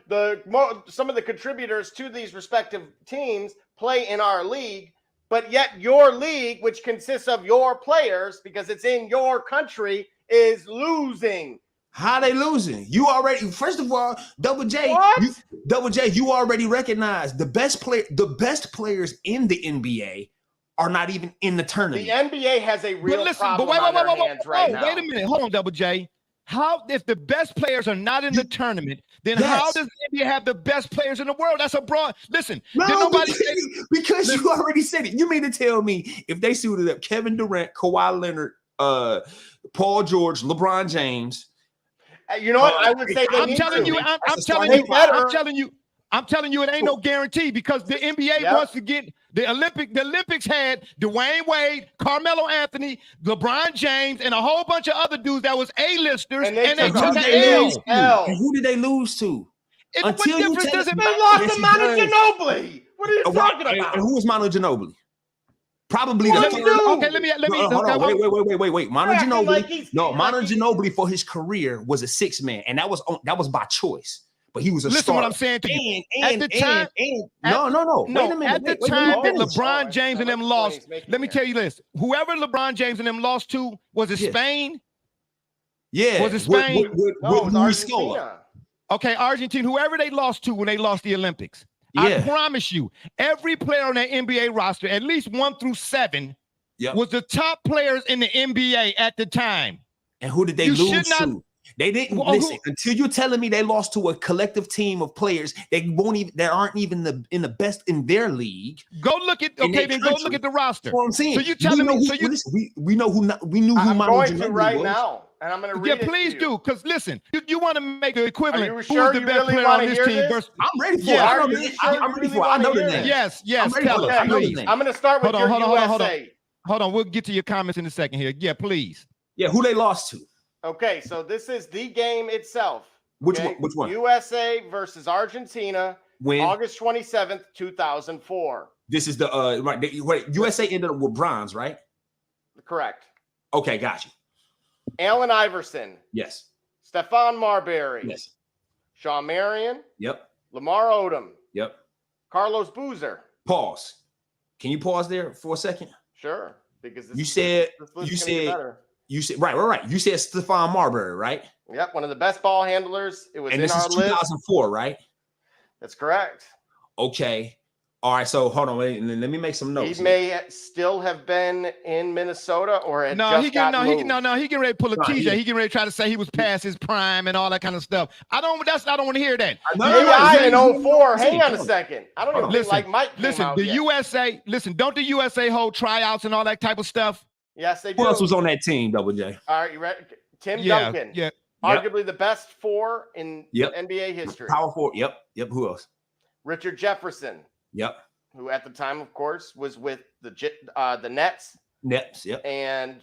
some of the contributors to these respective teams play in our league, but yet your league, which consists of your players, because it's in your country, is losing. How they losing? You already, first of all, Double J, you already recognize the best players in the NBA are not even in the tournament. The NBA has a real problem on their hands right now. Wait a minute. Hold on, Double J. How, if the best players are not in the tournament, then how does the NBA have the best players in the world? That's a broad. Listen, because you already said it. You mean to tell me if they suited up Kevin Durant, Kawhi Leonard, Paul George, LeBron James? You know what? I would say I'm telling you, it ain't no guarantee because the NBA wants to get the Olympics had Dwayne Wade, Carmelo Anthony, LeBron James, and a whole bunch of other dudes that was A-listers, and they took an L. And who did they lose to? Until you tell me, they lost to Manu Ginobili. What are you talking about? And who was Manu Ginobili? Probably let me. Wait. Manu Ginobili. Manu Ginobili for his career was a 6 man, and that was by choice. But he was a Listen, what I'm saying to you. At the time, no. Wait a minute. At the time that LeBron James and them lost, let me tell you this: whoever LeBron James and them lost to, was it Spain? Yeah, was it Spain? With Argentina. Okay, Argentina. Whoever they lost to when they lost the Olympics. I promise you, every player on that NBA roster, at least 1 through 7, was the top players in the NBA at the time. And who did they lose to? They didn't listen until you're telling me they lost to a collective team of players. They aren't even in the best in their league. Go look at go look at the roster. That's what I'm saying. So you telling me? We know who. We knew who. I'm going to right now, and I'm going to read it. Yeah, please do, because listen, you want to make the equivalent. Are you sure who's the best player on this team? I'm ready for it. I'm ready for it. I know the name. Yes. Tell us, please. I'm going to start with your USA. Hold on. We'll get to your comments in a second here. Yeah, please. Yeah, who they lost to? Okay, so this is the game itself. Which one? USA versus Argentina. When? August 27th, 2004. This is the right. USA ended up with bronze, right? Correct. Okay, got you. Allen Iverson. Yes. Stephon Marbury. Yes. Shawn Marion. Yep. Lamar Odom. Yep. Carlos Boozer. Pause. Can you pause there for a second? Sure. Because You said right. You said Stephon Marbury, right? Yep, one of the best ball handlers. It was and in this our is list. 2004, right? That's correct. Okay. All right. So hold on. Let me make some notes. He may still have been in Minnesota, or had he getting ready to pull a TJ. He getting ready to try to say he was past his prime and all that kind of stuff. I don't want to hear that. In 04. Hang on a second. I don't even think like Mike came out yet. USA. Listen, don't the USA hold tryouts and all that type of stuff? Yes, they do. Who else was on that team, Double J? All right, you ready? Tim Duncan. Yeah. Arguably the best 4 in NBA history. Power 4. Yep. Who else? Richard Jefferson. Yep. Who at the time, of course, was with the Nets. Yep. And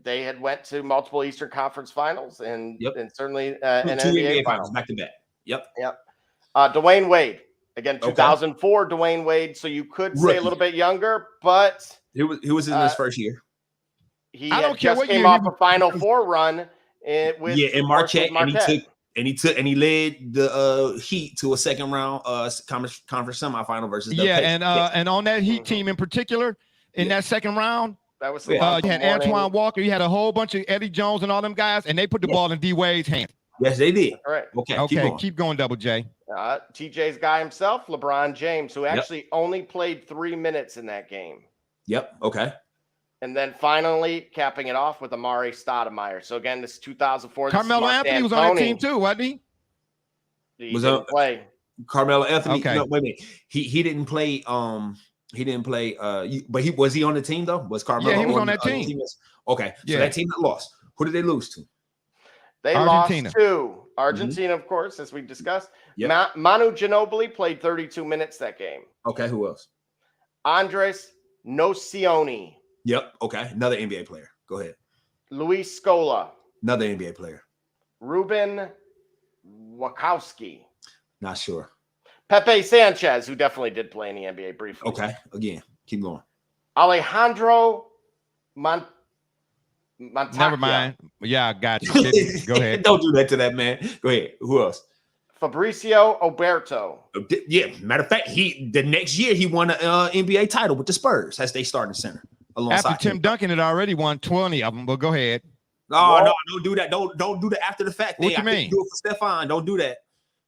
they had went to multiple Eastern Conference Finals and certainly an 2 NBA finals back to back. Yep. Dwayne Wade. Again, 2004 Dwayne Wade. So you could say a little bit younger, but he was in his first year. He just came off a Final Four run with Marquette, and he led the Heat to a second round conference semifinal versus the Peyton. And on that Heat team in particular, in that second round, that was you had Antoine Walker, you had a whole bunch of Eddie Jones and all them guys, and they put the ball in D Wade's hand. Yes, they did. All right. Okay. Keep going, Double J. TJ's guy himself, LeBron James, who actually only played 3 minutes in that game. Yep. Okay. And then finally capping it off with Amari Stoudemire. So again, this is 2004. Carmelo Anthony was on that team too, wasn't he? He didn't play. Carmelo Anthony. Okay. No, wait a minute. He didn't play. He didn't play. But was he on the team though? Was Carmelo? Yeah, he was on that team. Okay. So that team that lost. Who did they lose to? They Argentina. lost to Argentina, of course, as we discussed. Yep. Manu Ginobili played 32 minutes that game. Okay. Who else? Andres Nocioni. Yep. Okay. Another NBA player. Go ahead. Luis Scola. Another NBA player. Ruben Wachowski. Not sure. Pepe Sanchez, who definitely did play in the NBA briefly. Okay. Again, keep going. Alejandro Montacchia. Never mind. Yeah, I got you. Go ahead. Don't do that to that man. Go ahead. Who else? Fabricio Oberto. Yeah. Matter of fact, the next year he won an NBA title with the Spurs as they starting center. After Tim Duncan had already won 20 of them, but go ahead. No, don't do that. Don't do the after the fact. What you mean? Do it for Stephon. Don't do that.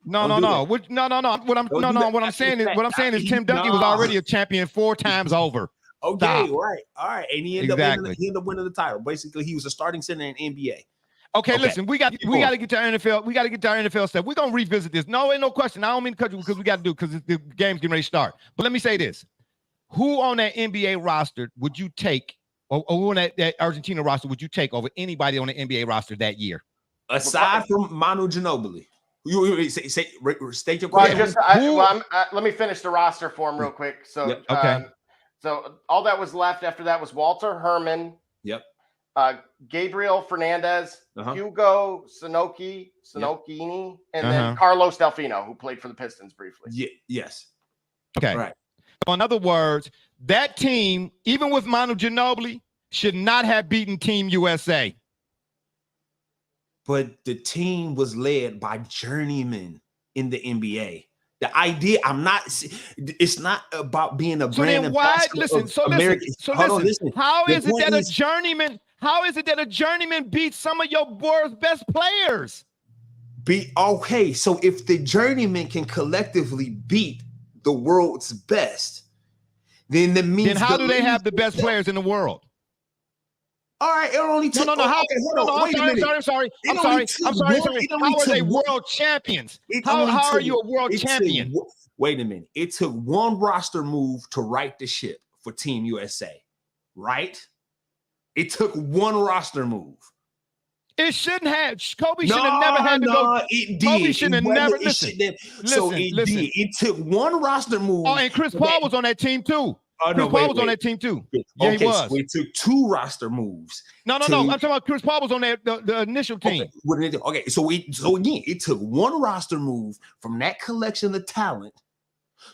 No. What I'm saying is Tim Duncan was already a champion 4 times over. Okay, right. All right. And he ended up winning the title. Basically, he was a starting center in NBA. Okay, listen, we got to get to our NFL. We got to get to our NFL stuff. We're gonna revisit this. No, ain't no question. I don't mean to cut you because we got to do because the game's getting ready to start. But let me say this: who on that NBA roster would you take, or who on that Argentina roster would you take over anybody on the NBA roster that year? Aside from Manu Ginobili. You state your question. Let me finish the roster form real quick. So so all that was left after that was Walter Herman. Yep. Gabriel Fernandez, Hugo Sinocchini, and then Carlos Delfino, who played for the Pistons briefly. Yes. Okay. Right. So in other words, that team, even with Manu Ginobili, should not have beaten Team USA. But the team was led by journeymen in the NBA. The idea, it's not about being a brand ambassador. Listen. How is it that a journeyman beats some of your world's best players? Okay, so if the journeyman can collectively beat the world's best, then that means. Then how do they have the best players in the world? All right, it only took. I'm sorry. How are they world champions? How are you a world champion? Wait a minute. It took one roster move to right the ship for Team USA, right? It took one roster move. It shouldn't have. Kobe should have never had to go. It did. Kobe should have never. Listen. Did. It took one roster move. Oh, and Chris Paul was on that team too. Chris Paul was on that team too. Yeah, he was. So it took 2 roster moves. No. I'm talking about Chris Paul was on the initial team. Okay. So again, it took one roster move from that collection of talent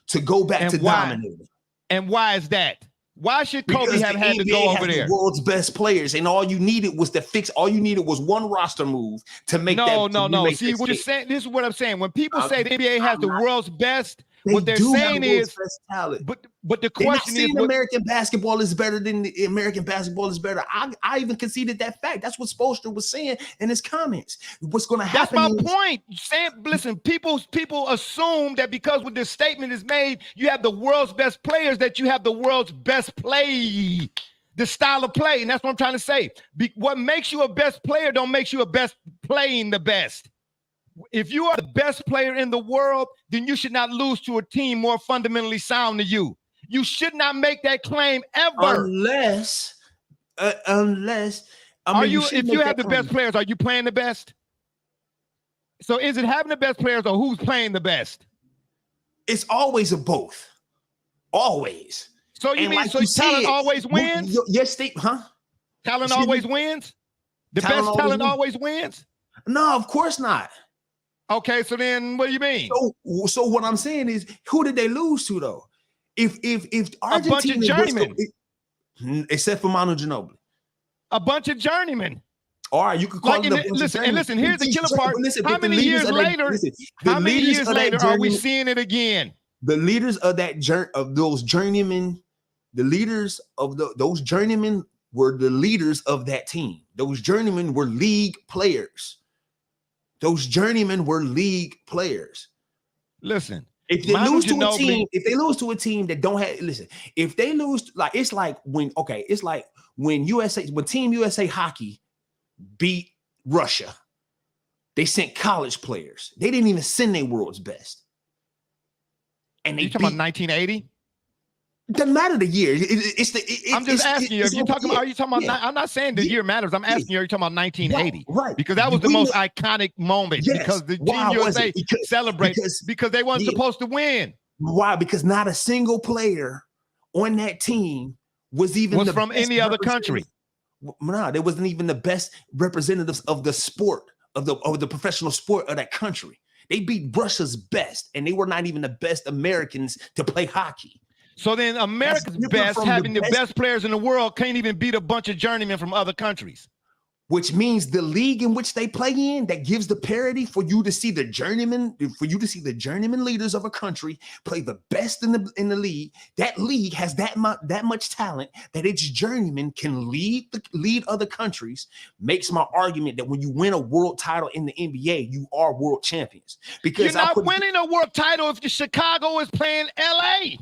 to go back to dominating. And why is that? Why should Kobe Because have the had to NBA go has over the there? world's best players, and all you needed was to fix. All you needed was one roster move to make that. No. See what you're saying. This is what I'm saying. When people say the NBA has the world's best, they what they're do have saying the world's is, best talent. but the They're not question saying is, what, American basketball is better than the American basketball is better. I even conceded that fact. That's what Spoelstra was saying in his comments. What's going to happen? That's my point. Sam, listen, people assume that because when this statement is made, you have the world's best players, that you have the world's best play, the style of play. And that's what I'm trying to say. What makes you a best player don't make you a best playing the best. If you are the best player in the world, then you should not lose to a team more fundamentally sound than you. You should not make that claim ever. Unless, if you have the best players, are you playing the best? So is it having the best players or who's playing the best? It's always a both. Always. So you mean talent always wins? Your state, huh? Talent always wins? The best talent always wins? No, of course not. Okay, so then what do you mean? So what I'm saying is, who did they lose to though? If Argentina, a bunch of journeymen, except for Manu Ginobili, a bunch of journeymen. All right, you could call it. Listen. Here's the killer part. How many years later? How many years later are we seeing it again? The leaders of those journeymen, the leaders of those journeymen were the leaders of that team. Those journeymen were league players. Those journeymen were league players. Listen, if they lose to a team that don't have, if they lose, it's like when Team USA hockey beat Russia, they sent college players. They didn't even send their world's best. And they talking about 1980? Doesn't matter the year. I'm just asking you. Are you talking about? Yeah. I'm not saying the year matters. I'm asking you. Are you talking about 1980? Right. Because that was the most iconic moment. Yes. Because the Team USA celebrated because they weren't supposed to win. Why? Because not a single player on that team was from any other country. No, there wasn't even the best representatives of the sport of the professional sport of that country. They beat Russia's best, and they were not even the best Americans to play hockey. So then America's best, having the best players in the world, can't even beat a bunch of journeymen from other countries. Which means the league in which they play in, that gives the parity for you to see the journeymen leaders of a country play the best in the league. That league has that much talent that its journeymen can lead other countries. Makes my argument that when you win a world title in the NBA, you are world champions. Because you're not winning a world title if the Chicago is playing LA.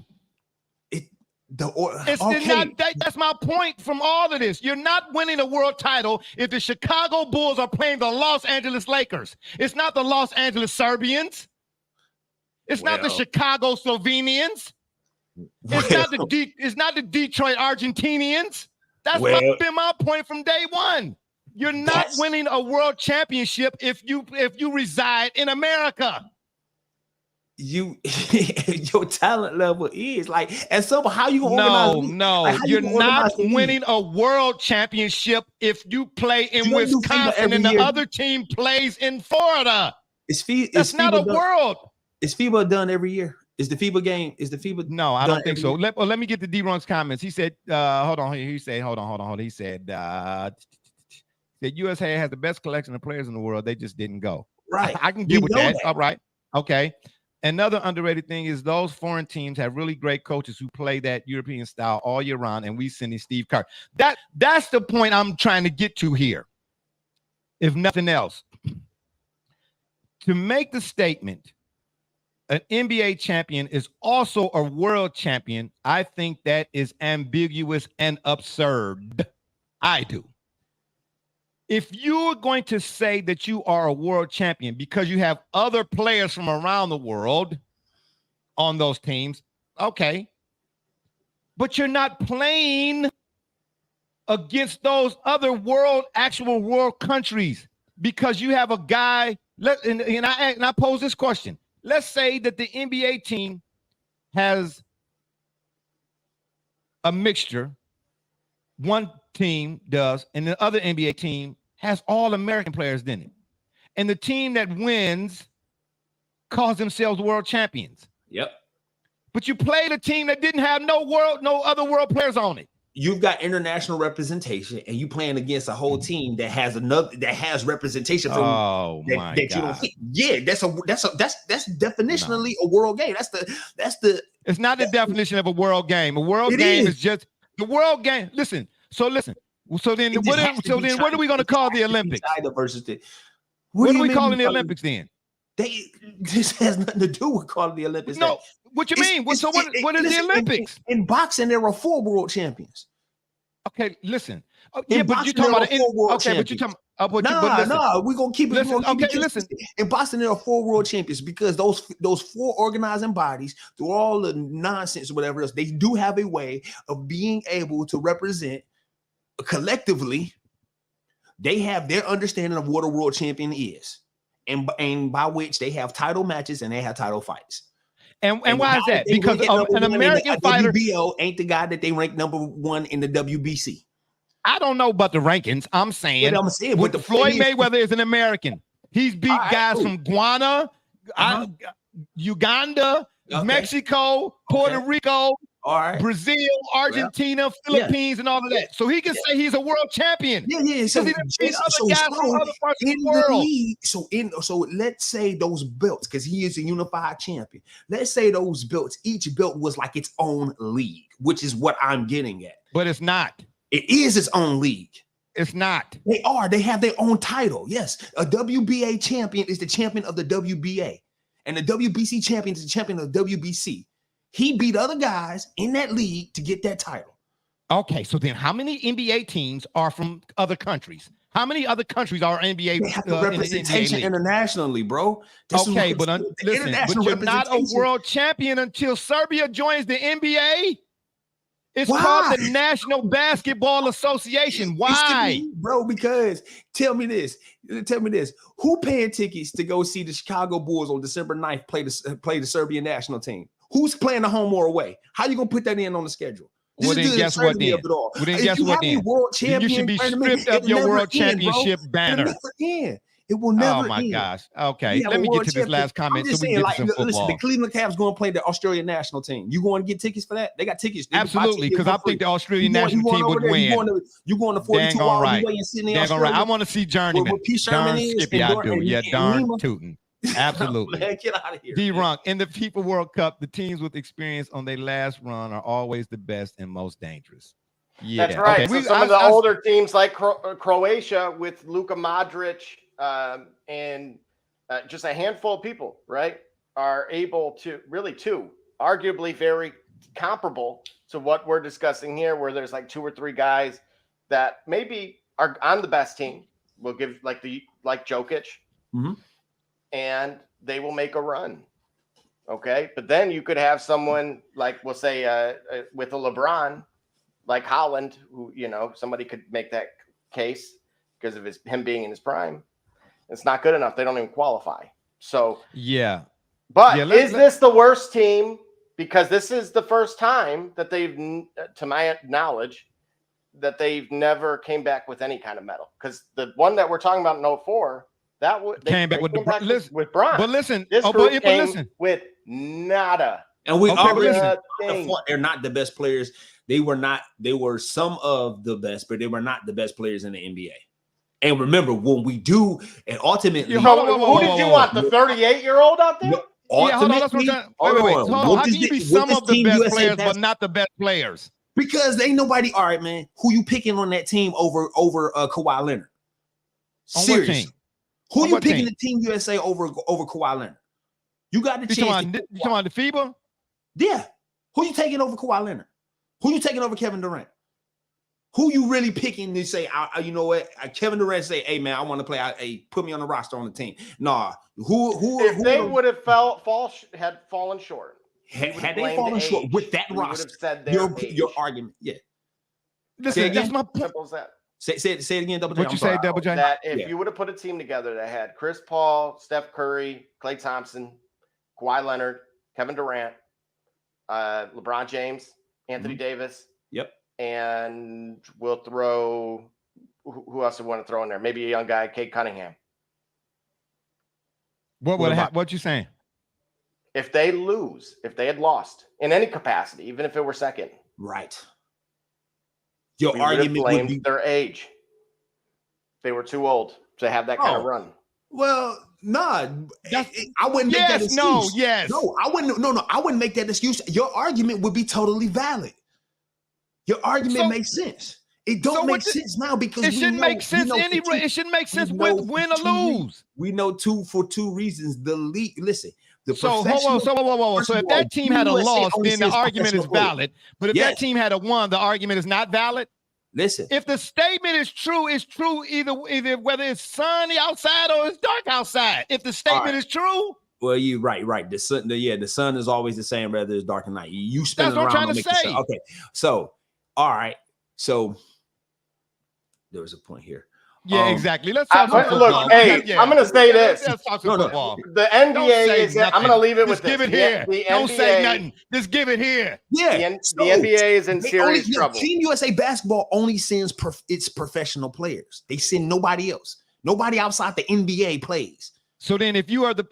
That's my point from all of this. You're not winning a world title if the Chicago Bulls are playing the Los Angeles Lakers. It's not the Los Angeles Serbians. It's not the Chicago Slovenians. It's not the Detroit Argentinians. That's been my point from day one. You're not winning a world championship if you reside in America. Your talent level is and so how you gonna organize? You're not winning a world championship if you play in Wisconsin and the other team plays in Florida. That's not a world. Is FIBA done every year? Is the FIBA game? No, I don't think so. Let me get to D-Run's comments. He said, hold on. He said, He said, that USA has the best collection of players in the world. They just didn't go. Right. I can get with that. All right. Okay. Another underrated thing is those foreign teams have really great coaches who play that European style all year round, and we sending Steve Kerr. That's the point I'm trying to get to here, if nothing else. To make the statement, an NBA champion is also a world champion, I think that is ambiguous and absurd. I do. If you're going to say that you are a world champion because you have other players from around the world on those teams, okay. But you're not playing against those other actual world countries because you have a guy. And I pose this question. Let's say that the NBA team has a mixture. One team does, and the other NBA team has all American players in it. And the team that wins calls themselves world champions. Yep. but you played a team that didn't have no other world players on it. You've got international representation, and you playing against a whole team that has representation from that you don't see. Yeah, that's definitionally a world game. That's the. It's not the definition of a world game. A world game is just the world game. Listen. So then what are we going to call the Olympics? What are we calling the Olympics then? This has nothing to do with calling the Olympics. No, what you mean? What is the Olympics? In boxing, there are 4 world champions. Okay, listen. Yeah, but you're talking about but you're talking. No, we're gonna keep it. Listen. In boxing, there are 4 world champions because those 4 organizing bodies, through all the nonsense or whatever else, they do have a way of being able to represent collectively. They have their understanding of what a world champion is. And by which they have title matches and they have title fights. And why is that? Because an American fighter WBO ain't the guy that they rank number 1 in the WBC. I don't know about the rankings. I'm saying what the Floyd Mayweather is an American. He's beat guys from Guyana, Uganda, Mexico, Puerto Rico, Brazil, Argentina, Philippines, and all of that. So he can say he's a world champion. Yeah. So let's say those belts, because he is a unified champion. Let's say those belts, each belt was like its own league, which is what I'm getting at. But it's not. It is its own league. It's not. They are. They have their own title. Yes. A WBA champion is the champion of the WBA. And the WBC champion is the champion of the WBC. He beat other guys in that league to get that title. Okay, so then how many NBA teams are from other countries? How many other countries are NBA? They have the representation internationally, bro. Okay, but listen, but you're not a world champion until Serbia joins the NBA. It's called the National Basketball Association. Why? Bro, because tell me this. Who paying tickets to go see the Chicago Bulls on December 9th play the Serbian national team? Who's playing the home or away? How you gonna put that in on the schedule? Well, then guess what then? You should be stripped of your world championship banner. It will never end. Oh my gosh. Okay, let me get to this last comment so we can get to some football. Listen, the Cleveland Cavs going to play the Australian national team. You going to get tickets for that? They got tickets. Absolutely, because I think the Australian national team would win. You going to 42 hours away in Sydney, Australia? I want to see Journeyman. Darn Skippy, I do. Yeah, darn Tootin'. Absolutely. Man, get out of here. D-Runk, in the FIFA World Cup, the teams with experience on their last run are always the best and most dangerous. Yeah, that's right. Okay. So some of the older teams like Croatia with Luka Modric and just a handful of people, right, are able to arguably very comparable to what we're discussing here, where there's like 2 or 3 guys that maybe are on the best team. We'll give like Jokic. Mm-hmm. And they will make a run. Okay. But then you could have someone like, we'll say with a LeBron, like Holland, who, somebody could make that case because of him being in his prime. It's not good enough. They don't even qualify. So, yeah. But is this the worst team? Because this is the first time that they've, to my knowledge, that they've never came back with any kind of medal. Because the one that we're talking about in 2004, they came back with bronze. But listen, listen, with nada. And they're not the best players. They were some of the best, but they were not the best players in the NBA. And remember, when we do, and ultimately, who did you want? The 38-year-old out there? Wait. How can you be some of the best players, but not the best players? Because ain't nobody. All right, man. Who you picking on that team over Kawhi Leonard? Seriously. Who you picking the Team USA over Kawhi Leonard? You got the chance. You talking about the FIBA? Yeah. Who you taking over Kawhi Leonard? Who you taking over Kevin Durant? Who you really picking to say, you know what? Kevin Durant say, hey, man, I want to play. Put me on the roster on the team. Nah. If they would have fallen short. Had they fallen short with that roster, your argument. Yeah. Listen, that's my point. Say it again, Double J. What you say, Double J? That if you would have put a team together that had Chris Paul, Steph Curry, Klay Thompson, Kawhi Leonard, Kevin Durant, LeBron James, Anthony Davis. Yep. And we'll throw who else do we want to throw in there? Maybe a young guy, Cade Cunningham. What you saying? if they lose, if they had lost in any capacity, even if it were second, right? Your we would have argument blamed would be their age. They were too old to have that kind of run. Well, nah, I wouldn't make that excuse. I wouldn't. No, I wouldn't make that excuse. Your argument would be totally valid. Your argument makes sense. It don't make sense now because it shouldn't make sense anyway. It shouldn't make sense win or lose. We know for two reasons. The league. Listen. So if that team had a loss, then the argument is valid. But if that team had a won, the argument is not valid. Listen, if the statement is true, it's true either whether it's sunny outside or it's dark outside. If the statement is true, well, you right. The sun is always the same whether it's dark or night. You spin That's what around I'm trying to say. Okay, so all right, so there was a point here. Yeah, exactly. Let's talk about football. Look, hey, I'm going to say this. Let's talk football. The NBA is. I'm going to leave it with this. Give it here. Don't say nothing. Just give it here. Yeah. The NBA is in serious trouble. Team USA basketball only sends its professional players. They send nobody else. Nobody outside the NBA plays. So then, if you are that's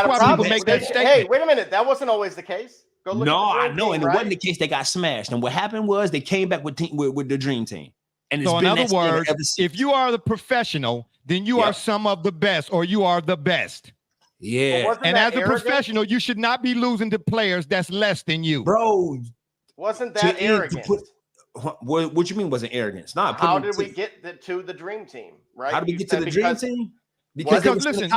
why people make that statement. Hey, wait a minute. That wasn't always the case. Go look I know, and it wasn't the case. They got smashed. And what happened was they came back with the dream team. And so in other words, if you are the professional, then you are some of the best, or you are the best. Yeah. Well, and as a professional, you should not be losing to players that's less than you. Bro. Wasn't that arrogant? What you mean wasn't arrogance? How did we get to the dream team, right? How did we get to the dream team? Because listen,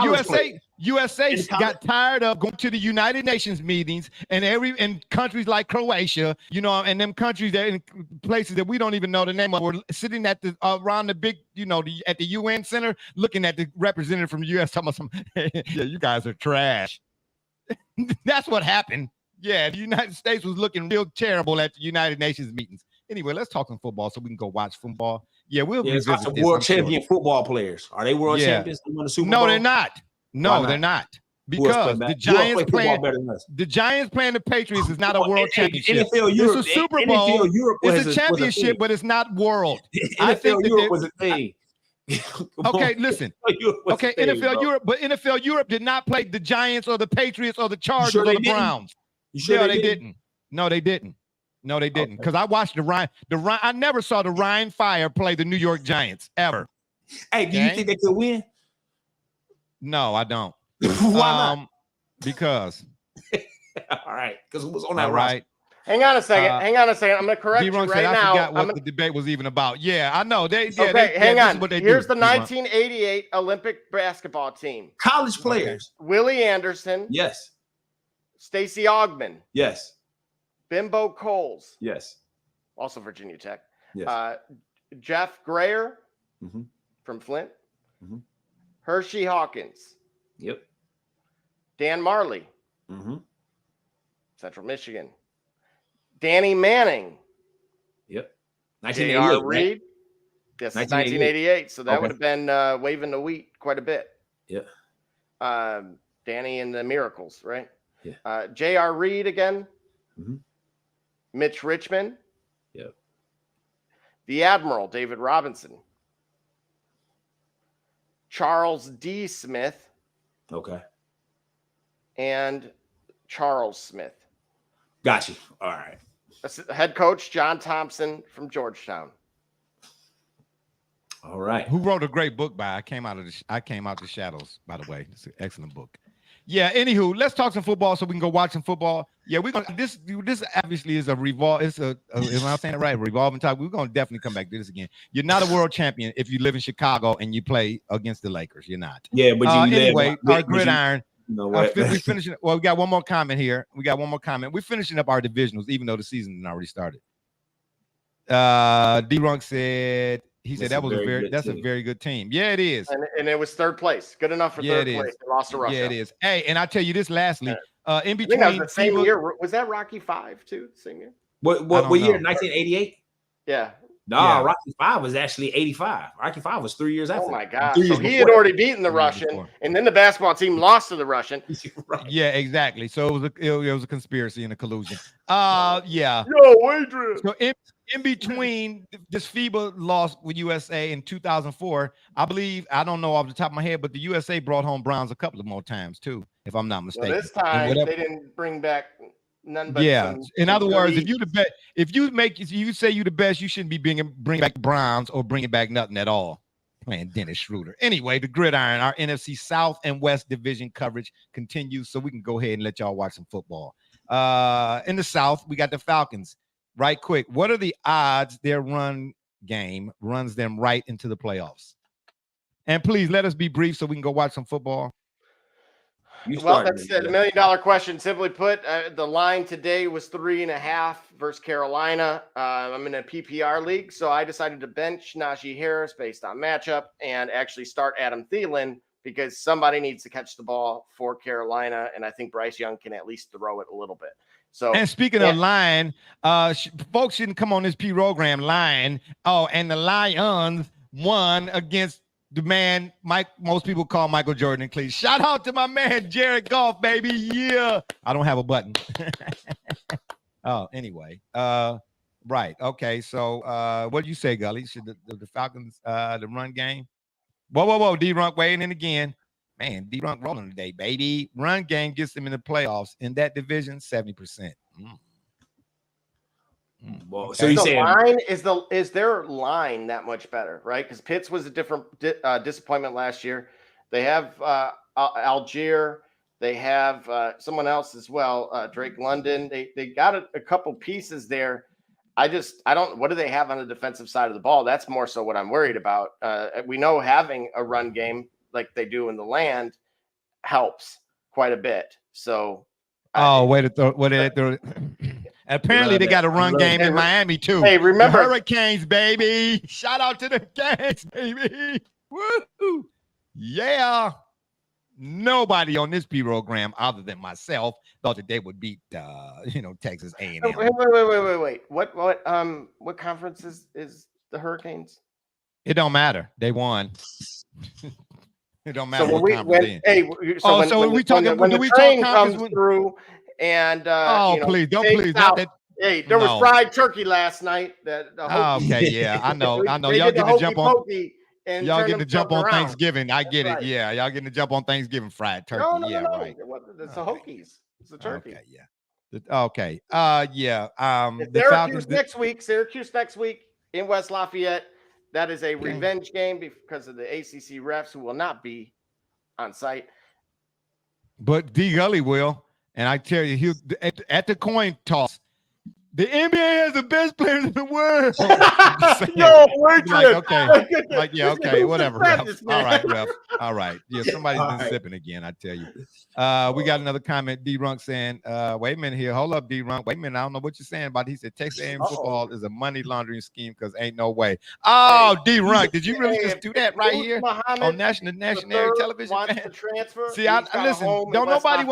USA got tired of going to the United Nations meetings and countries like Croatia, and them countries that in places that we don't even know the name of, were sitting at the around the big, at the UN center, looking at the representative from the US, talking about yeah, you guys are trash. That's what happened. Yeah, the United States was looking real terrible at the United Nations meetings. Anyway, let's talk some football so we can go watch football. Yeah, we'll revisit this. World champion football players. Are they world champions? They won the Super Bowl? No, they're not. No, they're not. Because the Giants playing the Patriots is not a world championship. NFL Europe, it's a Super Bowl. It's a championship, but it's not world. I think Europe was a thing. Okay, listen. Okay, NFL Europe, but NFL Europe did not play the Giants or the Patriots or the Chargers or the Browns. No, they didn't. No, they didn't. No, they didn't. Because I watched the Ryan. I never saw the Ryan Fire play the New York Giants ever. Hey, do you think they could win? No, I don't. Why not? Because. All right. Because it was on that right. Hang on a second. I'm going to correct you right now. I forgot what the debate was even about. Yeah, I know. Hang on. Here's the 1988 Olympic basketball team. College players. Willie Anderson. Yes. Stacey Augmon. Yes. Bimbo Coles. Yes. Also Virginia Tech. Yes. Jeff Grayer from Flint. Hershey Hawkins. Yep. Dan Marley. Central Michigan. Danny Manning. Yep. J.R. Reed. Yes, 1988. So that would have been waving the wheat quite a bit. Yeah. Danny and the Miracles, right? Yeah. J.R. Reed again. Mitch Richmond. Yep. The Admiral, David Robinson. Charles D. Smith. Okay. And Charles Smith. Got you. All right. Head coach John Thompson from Georgetown. All right. Who wrote a great book by I Came Out the Shadows, by the way. It's an excellent book. Yeah, anywho, let's talk some football so we can go watch some football. Yeah, we're gonna this obviously is a am I saying it right? Revolving talk. We're gonna definitely come back to this again. You're not a world champion if you live in Chicago and you play against the Lakers. You're not. Yeah, but anyway, our gridiron. You know what? We finishing. Well, we got one more comment here. We're finishing up our divisionals, even though the season had already started. D-Runk said that was a very good team. Yeah, it is. And it was third place. Good enough for third place. They lost to Russia. Yeah, it is. Hey, and I tell you this lastly, in between that was the same year. Was that Rocky 5 too? Same year? What year? 1988? Yeah. No, Yeah. Rocky 5 was actually 85. Rocky 5 was 3 years after. Oh my gosh! 3 So years he before had that. already beaten the 3 years Russian, before. and then the basketball team lost to the Russian. Right. Yeah, exactly. So it was a conspiracy and a collusion. Yeah. Yo, Adrian. So in between this FIBA loss with USA in 2004, I believe, I don't know off the top of my head, but the USA brought home bronze a couple of more times too, if I'm not Well, mistaken. this time they didn't bring back none but some. In other words, if elites. you the best, if you say you the best, you shouldn't be bringing back bronze or bringing back nothing at all. Playing Dennis Schroeder. Anyway, the Gridiron, our NFC South and West division coverage continues, so we can go ahead and let y'all watch some football. In the South, we got the Falcons. Right quick, what are the odds their run game runs them right into the playoffs? And please let us be brief so we can go watch some football. Well, that's the $1 million question. Simply put, the line today was 3.5 versus Carolina. I'm in a PPR league, so I decided to bench Najee Harris based on matchup and actually start Adam Thielen because somebody needs to catch the ball for Carolina, and I think Bryce Young can at least throw it a little bit. So, and speaking of line, folks shouldn't come on this program line. Oh, and the Lions won against the man most people call Michael Jordan in Cleveland. Shout out to my man Jared Goff, baby. Yeah. I don't have a button. Oh, anyway. Right. Okay. So what do you say, Gully? Should the Falcons the run game? Whoa. D-Runk weighing in again. Man, D-Runk rolling today, baby. Run game gets them in the playoffs. In that division, 70%. Well, Okay. so you saying line is their line that much better, right? Because Pitts was a different disappointment last year. They have Algier. They have someone else as well, Drake London. They got a couple pieces there. I don't. What do they have on the defensive side of the ball? That's more so what I'm worried about. We know having a run game like they do in the land helps quite a bit. So. Apparently they got a run game in Miami too. Hey, remember the Hurricanes, baby. Shout out to the Canes, baby. Woo! Yeah. Nobody on this program other than myself thought that they would beat Texas A&M. Wait. What conference is the Hurricanes? It don't matter. They won. It don't matter. So when the train comes through and please don't hey, there was fried turkey last night. Okay, yeah, I know. Y'all getting to jump on. Y'all getting to jump on Thanksgiving. I get it. Yeah, y'all getting to jump on Thanksgiving fried turkey. No. Right. It's the Hokies. It's the turkey. Okay, yeah. Okay. Syracuse next week in West Lafayette. That is a revenge game because of the ACC refs who will not be on site. But D. Gully will. And I tell you, at the coin toss, the NBA has the best players in the world. Yo, we're okay, whatever. Ref. All right, ref. All right. Yeah, somebody's been sipping again, I tell you. We got another comment, D-Runk saying, wait a minute here. Hold up, D-Runk. Wait a minute. I don't know what you're saying about it. He said Texas A&M football is a money laundering scheme because ain't no way. Oh, D-Runk, did you really just do that right here on national television? Wants to transfer. See, listen, don't nobody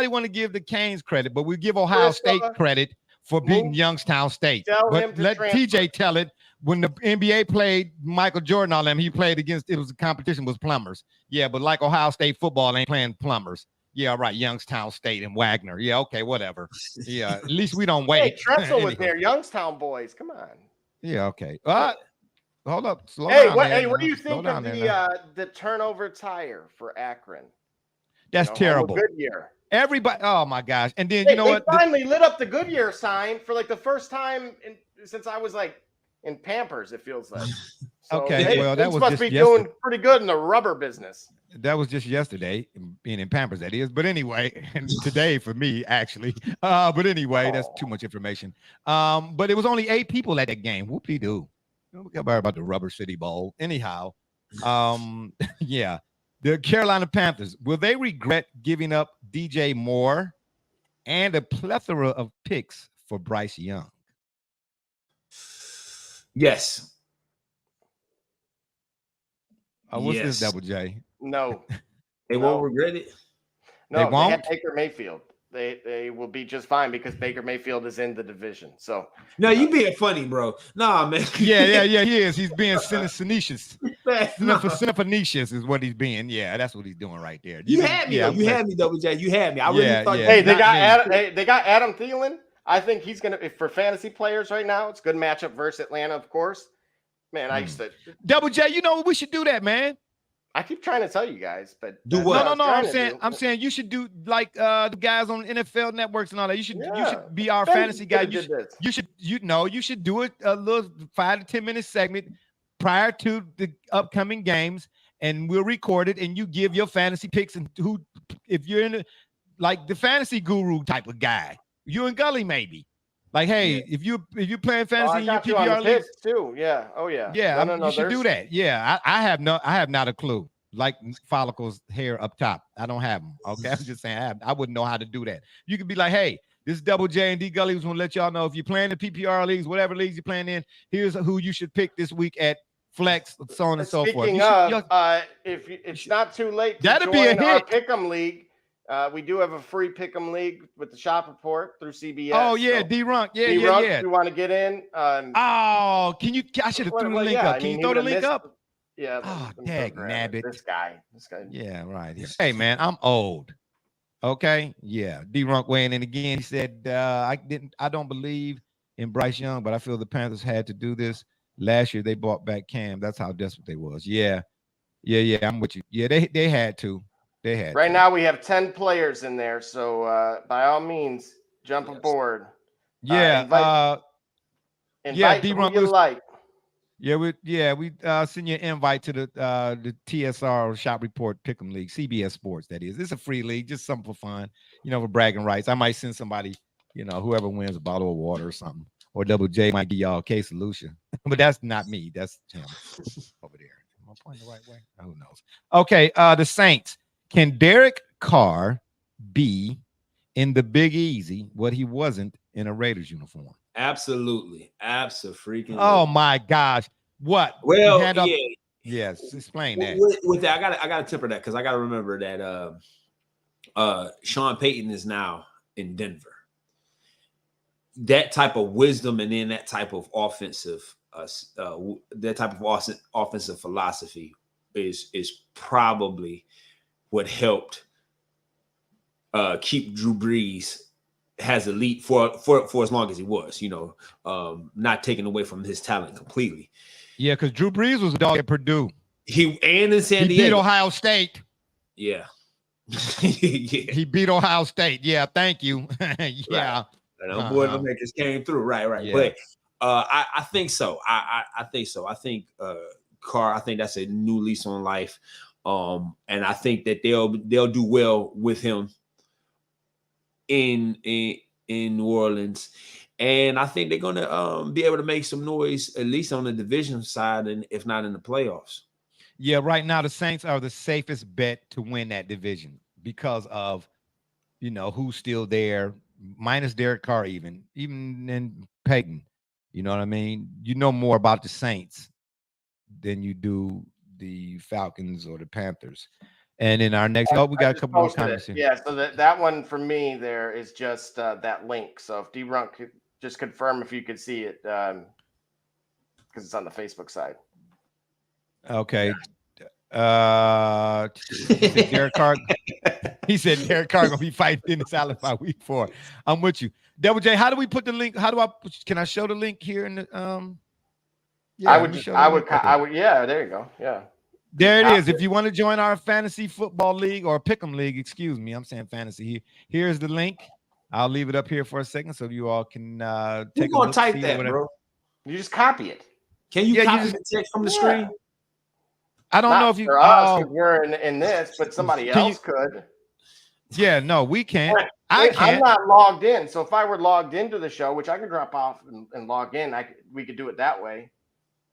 want to give the Canes credit, but we give Ohio State credit for beating Youngstown State. But let TJ tell it. When the NBA played Michael Jordan, all them, he played against, the competition was plumbers. Yeah, but like Ohio State football ain't playing plumbers. Yeah, right. Youngstown State and Wagner. Yeah, okay, whatever. Yeah, at least we don't wait. Hey, Tressel was there. Youngstown boys. Come on. Yeah, okay. Hold up. Slow down. What do you think of the turnover tire for Akron? That's terrible. Goodyear. Everybody, oh my gosh. And then you know what? They finally lit up the Goodyear sign for like the first time since I was like in Pampers, it feels like. So okay, that was must be doing pretty good in the rubber business. That was just yesterday, being in Pampers, that is. But anyway, and today for me, actually. But anyway, that's too much information. But it was only 8 people at that game. Whoop-de-doo. We got about the Rubber City Bowl. Anyhow, yeah. The Carolina Panthers, will they regret giving up DJ Moore and a plethora of picks for Bryce Young? Yes. What's this, Double J? No. They won't regret it? No, they had Baker Mayfield. they will be just fine because Baker Mayfield is in the division. So no, you being funny, bro. Nah, man. Yeah, he is. He's being cinephanicious. No. Cinephanicious is what he's being. Yeah, that's what he's doing right there. You had me, though. You had me, Double J. You had me. I really thought. Hey, they got Adam Thielen. I think he's gonna, for fantasy players right now, it's a good matchup versus Atlanta, of course. Man, I used to Double J. You know we should do that, man. I keep trying to tell you guys, but do what? No. I'm saying you should do like the guys on NFL networks and all that. You should be our fantasy guy. You should do it a little 5 to 10 minute segment prior to the upcoming games, and we'll record it. And you give your fantasy picks and who, if you're in like the fantasy guru type of guy, you and Gully maybe. Like, hey, if you're playing fantasy, I got you on the picks too. Yeah. Oh yeah. Yeah. You should do that. Yeah. I have not a clue. Like follicles hair up top. I don't have them. Okay. I'm just saying I wouldn't know how to do that. You could be like, hey, this Double J and D Gully was gonna let y'all know if you're playing the PPR leagues, whatever leagues you're playing in, here's who you should pick this week at flex, so on and so forth. Speaking of, if it's not too late to that'd be a hit. Our Pick'em League. We do have a free Pick'em League with the shop report through CBS. Oh yeah, so, D-Runk. Yeah. If you want to get in. Can you? I should have threw the link up. Can you throw the link up? Yeah. Oh, dang, nabbit. This guy. Yeah, right. Hey man, I'm old. Okay. Yeah. D-Runk weighing in again. He said, I don't believe in Bryce Young, but I feel the Panthers had to do this. Last year they bought back Cam. That's how desperate they was. Yeah. I'm with you. Yeah, they had to. Right now we have 10 players in there, so by all means, jump aboard. Invite D-Runk you like. We send you an invite to the TSR Shop Report Pick'em League, CBS Sports. That is, it's a free league, just something for fun, for bragging rights. I might send somebody, whoever wins a bottle of water or something, or Double J might give y'all a case of Lucia, but that's not me. That's him over there. Am I pointing the right way? Who knows? Okay, the Saints. Can Derek Carr be in the Big Easy what he wasn't in a Raiders uniform? Absolutely. Absolutely. Oh my gosh. What? Well, yes, explain that. With that, I gotta temper that because I gotta remember that Sean Peyton is now in Denver. That type of wisdom and then that type of offensive philosophy is probably what helped keep Drew Brees has elite for as long as he was, not taken away from his talent completely. Yeah, because Drew Brees was a dog at Purdue. And in San Diego. He beat Ohio State. Yeah. He beat Ohio State. Yeah, thank you. Yeah. Right. Boy, the makers came through. Right. Yeah. But I think so. I think so. I think Carr, I think that's a new lease on life. And I think that they'll do well with him in New Orleans, and I think they're gonna be able to make some noise at least on the division side, and if not in the playoffs. Yeah, right now the Saints are the safest bet to win that division because of who's still there, minus Derek Carr, even in Peyton. You know what I mean? You know more about the Saints than you do the Falcons or the Panthers. And in our next, we got a couple more comments here. Yeah, so that one for me there is just that link. So if D-Runk could just confirm if you could see it, because it's on the Facebook side. Okay. Derek Carr. He said Derek Carr gonna be fighting in this Alabama week 4. I'm with you. Double J, how do we put the link? Can I show the link here in the I would. Yeah, there you go. Yeah. There it is. If you want to join our fantasy football league or pick'em league, excuse me, I'm saying fantasy here. Here's the link. I'll leave it up here for a second so you all can take a look. Type that, bro. You just copy it. Can you copy the text from the screen? I don't know if you. For us, we're in this, but somebody else could. Yeah, no, we can't. I can't. I'm not logged in, so if I were logged into the show, which I could drop off and log in, we could do it that way.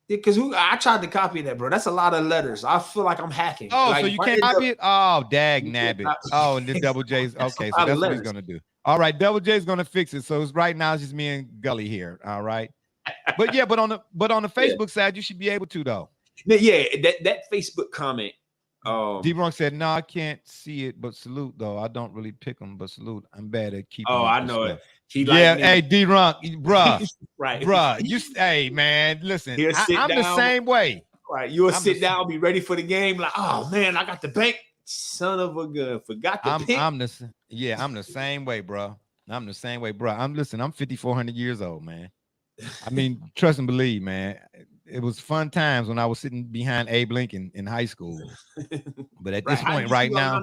Because I tried to copy that, bro. That's a lot of letters. I feel like I'm hacking. Oh, so you can't copy it? Oh, dag nabbit. Oh, and then Double J's. Okay, so that's what he's gonna do. All right, Double J's gonna fix it. So it's right now it's just me and Gully here. All right. But on the Facebook side, you should be able to though. Yeah, that Facebook comment. D-Bronx said, "No, I can't see it, but salute though. I don't really pick them, but salute. I'm bad at keeping Oh, up I with know stuff." it. He Yeah, like me. hey, D-Bronx, bruh, Right. bruh. Hey, man, listen, He'll sit I'm the down. same way. Right. You'll I'm sit down, be ready for the game. Like, oh man, I got the bank. Son of a gun. Forgot the pick. I'm the same way, bro. I'm the same way, bro. I'm 5,400 years old, man. I mean, trust and believe, man. It was fun times when I was sitting behind Abe Lincoln in high school. But at this point, right now,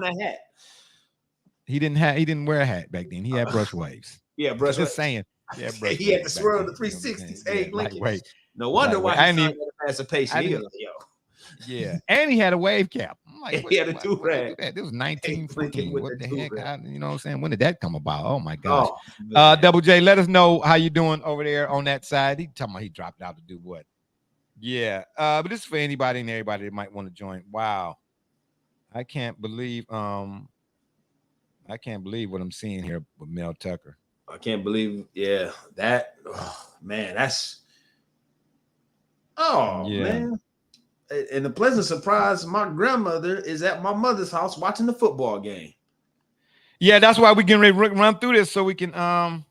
he didn't wear a hat back then. He had brush waves. Yeah, brush waves. Just saying. Yeah, he had to swirl the 360s. Abe Lincoln. Lightweight. No wonder why he signed emancipation. He was like, yo. Yeah, and he had a wave cap. I'm like, he had a do-rag. This was 1914. What the heck? You know what I'm saying? When did that come about? Oh my gosh. Double J, let us know how you doing over there on that side. He talking about he dropped out to do what? Yeah. But this is for anybody and everybody that might want to join. Wow. I can't believe what I'm seeing here with Mel Tucker. I can't believe, yeah, that man, that's man. And the pleasant surprise, my grandmother is at my mother's house watching the football game. Yeah, that's why we can run through this so we can oh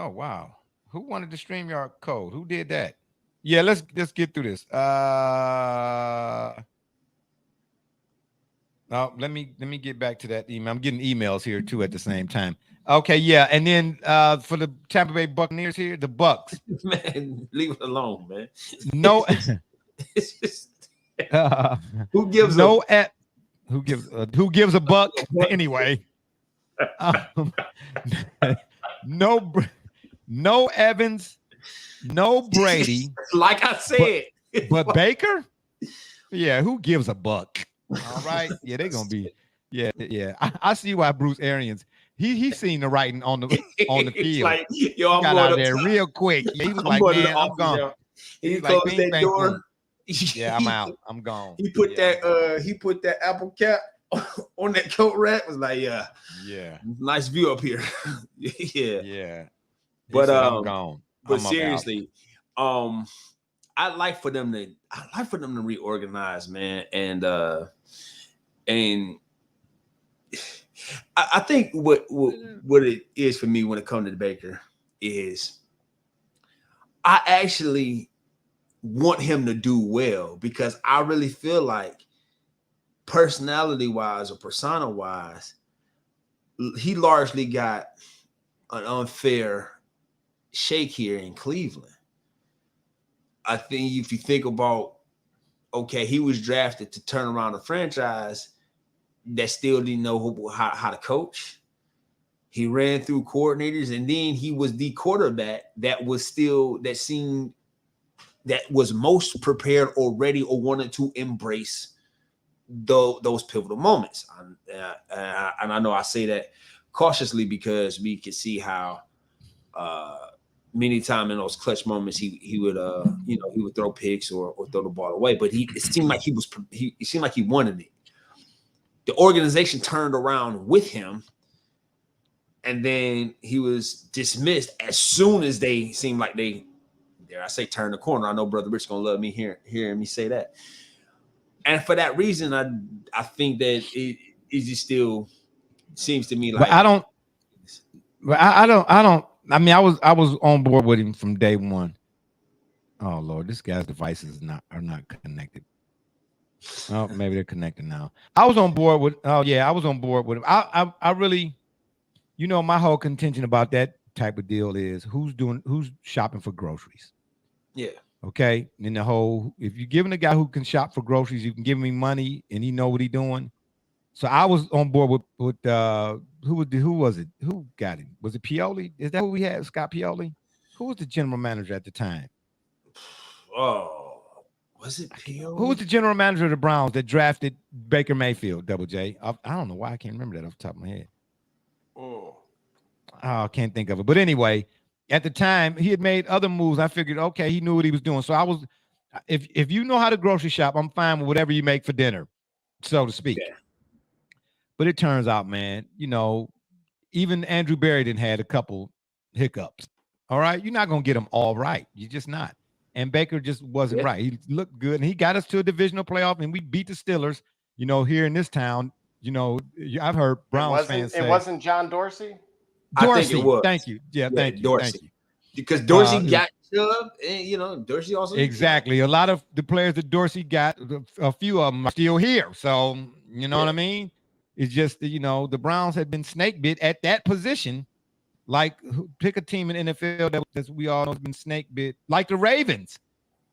wow. Who wanted the StreamYard code? Who did that? Yeah, let's get through this. Let me get back to that email. I'm getting emails here too at the same time. Okay, yeah, and then for the Tampa Bay Buccaneers here, the Bucks. Man, leave it alone, man. No, it's just, who gives who gives a buck anyway? No Evans, no Brady. Like I said, but Baker. Yeah, who gives a buck? All right, yeah, they're gonna be. Yeah. I see why Bruce Arians. He's seen the writing on the field. Like, yo, I'm got out there real quick. Yeah, he was like, man, I'm gone. He closed that door. Yeah, I'm out. I'm gone. He put that apple cap on that coat rack. Was like, yeah, nice view up here. Yeah. But I'm gone. But seriously, I'd like for them to reorganize, man, and I think what it is for me when it comes to Baker is I actually want him to do well because I really feel like personality-wise or persona-wise, he largely got an unfair shake here in Cleveland. I think if you think about, okay, he was drafted to turn around a franchise that still didn't know how to coach. He ran through coordinators, and then he was the quarterback that was most prepared or ready or wanted to embrace those pivotal moments. And I know I say that cautiously because we could see how many times in those clutch moments he would throw picks or throw the ball away, but it seemed like he wanted it. The organization turned around with him, and then he was dismissed as soon as they seemed like they, dare I say, turn the corner. I know Brother Rich gonna love me hearing me say that. And for that reason, I think that it just still seems to me like I don't. I mean, I was on board with him from day one. Oh Lord, this guy's devices are not connected. Oh, maybe they're connected now. I was on board with. Oh yeah, I was on board with him. I really, my whole contention about that type of deal is who's shopping for groceries. Yeah. Okay. And if you're giving a guy who can shop for groceries, you can give him money and he know what he's doing. So I was on board with who was it? Who got him? Was it Pioli? Is that who we had? Scott Pioli? Who was the general manager at the time? Oh. Was it Pioli? Who was the general manager of the Browns that drafted Baker Mayfield, Double J? I don't know why I can't remember that off the top of my head. Oh, I can't think of it. But anyway, at the time, he had made other moves. I figured, okay, he knew what he was doing. So I was, if you know how to grocery shop, I'm fine with whatever you make for dinner, so to speak. Yeah. But it turns out, man, even Andrew Berry had a couple hiccups. All right, you're not gonna get them all right. You're just not. and Baker just wasn't Yeah. right. He looked good, and he got us to a divisional playoff, and we beat the Steelers. You know, here in this town, you know, I've heard Browns fans say it wasn't John Dorsey. Dorsey. I think it was. Thank you. Yeah, thank you. Dorsey. Thank you. Because Dorsey got Chubb, and you know, Dorsey also exactly. A lot of the players that Dorsey got, a few of them are still here. So you know what I mean? It's just you know the Browns had been snake bit at that position. Like pick a team in NFL that we all know has been snake bit, like the Ravens.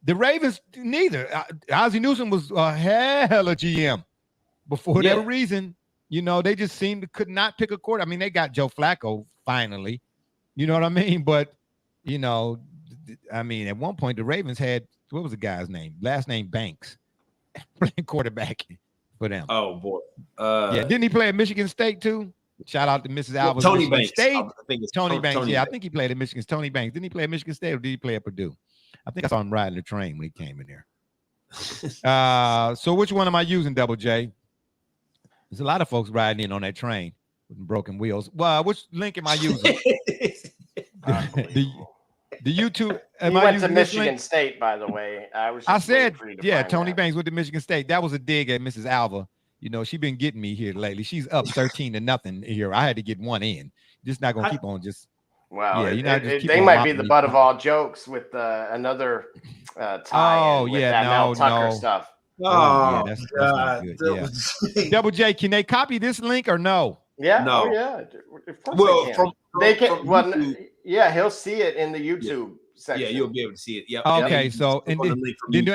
The Ravens neither. Ozzie Newsome was a hell of GM, but for whatever reason, you know they just could not pick a quarter. I mean, they got Joe Flacco finally. You know what I mean? But you know, I mean, at one point the Ravens had what was the guy's name? Last name Banks, playing quarterback for them. Oh boy, yeah. Didn't he play at Michigan State too? Shout out to Mrs. Alvarez. Tony Michigan Banks. State. I think it's Tony Banks. Tony Yeah, Banks. I think he played at Michigan. Tony Banks. Didn't he play at Michigan State or did he play at Purdue? I think I saw him riding the train when he came in there. So which one am I using, Double J? There's a lot of folks riding in on that train with broken wheels. Well, which link am I using? the YouTube. He went to Michigan State, by the way. I said, yeah, Tony Banks went to Michigan State. That was a dig at Mrs. Alva. You know, she's been getting me here lately. She's up 13-0 here. I had to get one in. Just not gonna keep on just. Well, yeah, you know, they might be the butt of all jokes with another tie. Mel Tucker stuff. Oh, yeah, that's not good. Yeah. Double J, can they copy this link or no? Yeah. No. Oh, yeah. Of course they can. He'll see it in the YouTube section. Yeah, you'll be able to see it. Yeah. Okay, so and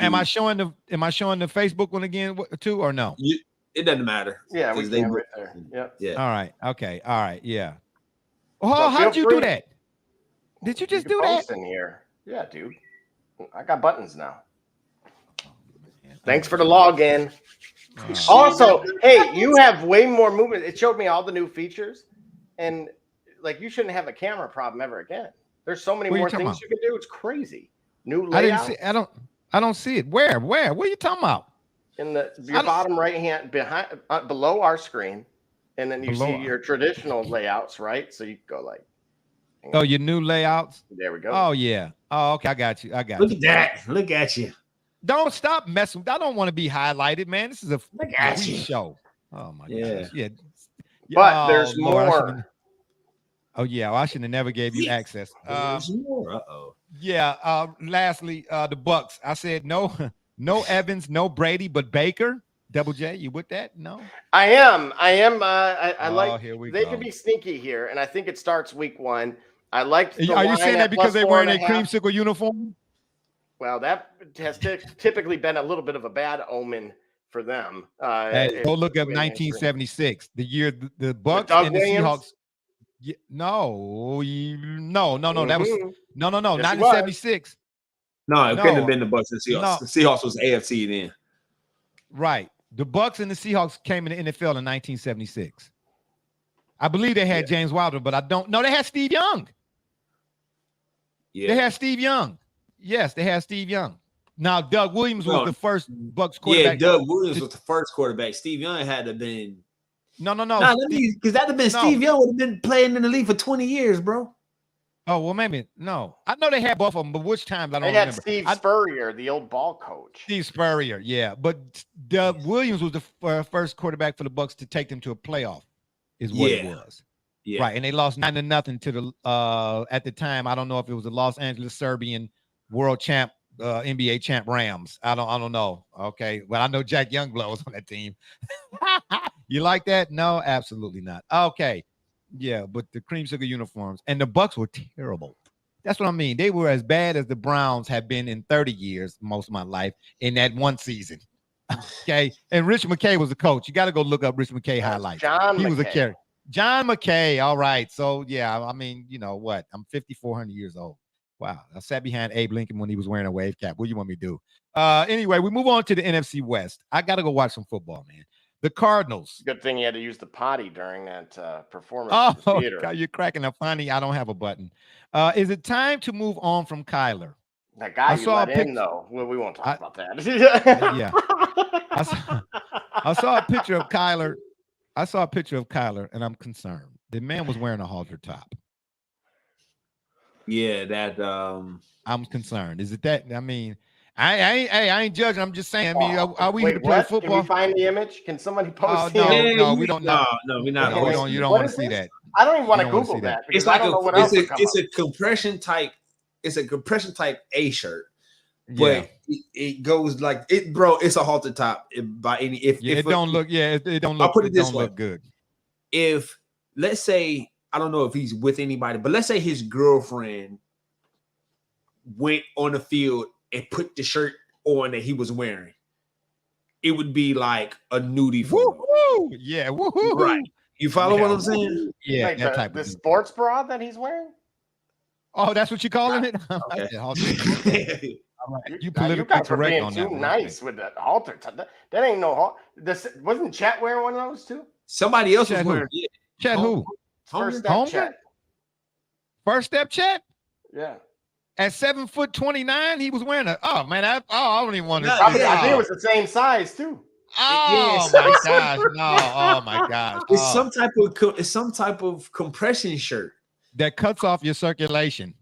am I showing the Facebook one again too or no? It doesn't matter. Yeah, we can right there. Yeah. Yeah. All right. Okay. All right. Yeah. Oh, how'd you do that? Did you just do that? In here. Yeah, dude. I got buttons now. Thanks for the login. Also, hey, you have way more movement. It showed me all the new features, and like you shouldn't have a camera problem ever again. There's so many more things you can do. It's crazy. New layout. I don't see it. Where? What are you talking about? In your bottom right hand below our screen, and then you see your traditional layouts, right? So you go like, oh, your new layouts. There we go. Oh yeah. Oh, okay. I got you. Look at that. Look at you. Don't stop messing. I don't want to be highlighted, man. This is a show. Oh my gosh. Yeah. But there's more. Oh yeah. Well, I shouldn't have never gave you access. There's more. Yeah. Lastly, the Bucks. I said no Evans, no Brady, but Baker. Double J, you with that? No. I am. I like. They can be sneaky here, and I think it starts week 1. I like. Are you saying that because they're wearing a creamsicle uniform? Well, that has typically been a little bit of a bad omen for them. Hey, go look up 1976, the year the Bucks and the Seahawks. Yeah, no. That was no, not in 76. No, it couldn't have been the Bucks and the Seahawks. No. The Seahawks was AFC then. Right. The Bucks and the Seahawks came in the NFL in 1976. I believe they had James Wilder, but I don't know. They had Steve Young. Yeah. They had Steve Young. Yes, they had Steve Young. Now, Doug Williams was the first Bucks quarterback. Yeah, Doug Williams was the first quarterback. Steve Young had to have been. No. Because that would have been Steve Young would have been playing in the league for 20 years, bro. Oh, well, maybe. No. I know they had both of them, but which times I don't remember. They had Steve Spurrier, the old ball coach. Steve Spurrier, yeah. But Doug Williams was the first quarterback for the Bucks to take them to a playoff, is what it was. Yeah. Right, and they lost 9-0 to the at the time. I don't know if it was the Los Angeles Serbian world champ, NBA champ Rams. I don't know. Okay, well I know Jack Youngblood was on that team. You like that? No, absolutely not. Okay, yeah, but the creamsicle uniforms and the Bucks were terrible. That's what I mean. They were as bad as the Browns have been in 30 years, most of my life, in that one season. Okay, and Rich McKay was the coach. You got to go look up Rich McKay highlights. He was a character. John McKay. All right. So, yeah, I mean, you know what? I'm 5,400 years old. Wow. I sat behind Abe Lincoln when he was wearing a wave cap. What do you want me to do? Anyway, we move on to the NFC West. I got to go watch some football, man. The Cardinals. Good thing you had to use the potty during that performance. Oh, God, you're cracking up. Finally, I don't have a button. Is it time to move on from Kyler? That guy you let in, though. Well, we won't talk about that. Yeah. I saw a picture of Kyler. And I'm concerned. The man was wearing a halter top. Yeah, that I'm concerned. Is it that? I mean, I ain't judging. I'm just saying. I mean, are we here to Wait, play what? football? Can we find the image? Can somebody post the no, image? no, we don't know. No, we're not. No, we Wait, don't. You don't what want to is see this? that. I don't even want You to don't wanna Google see that. that because It's like I don't know what else would come it's up. a compression type. It's a compression type A shirt, Yeah. but it goes like it, bro. It's a halter top. By any if Yeah, if it don't look. Yeah, it don't look. I'll put it this don't way. look good. If let's say I don't know if he's with anybody, but let's say his girlfriend went on the field and put the shirt on that he was wearing, it would be like a nudie photo. Woo-hoo! Yeah, woohoo! Right. You follow what Yeah. I'm saying? Yeah, Like that the, type the of. sports bra that he's wearing. Oh, that's what you calling it? Okay. You You politically guys are correct being on too that one. nice with that halter. That ain't no halter. Wasn't Chet wearing one of those too? Somebody else was Chet who? wearing it. Chet who? First step Holmgren? Chet. First step Chet? Yeah. At 7'29", he was wearing a. Oh man, I don't even want to. No, I think it was the same size too. Oh Yes. my gosh! No! Oh my gosh! It's Oh. some type of compression shirt. That cuts off your circulation,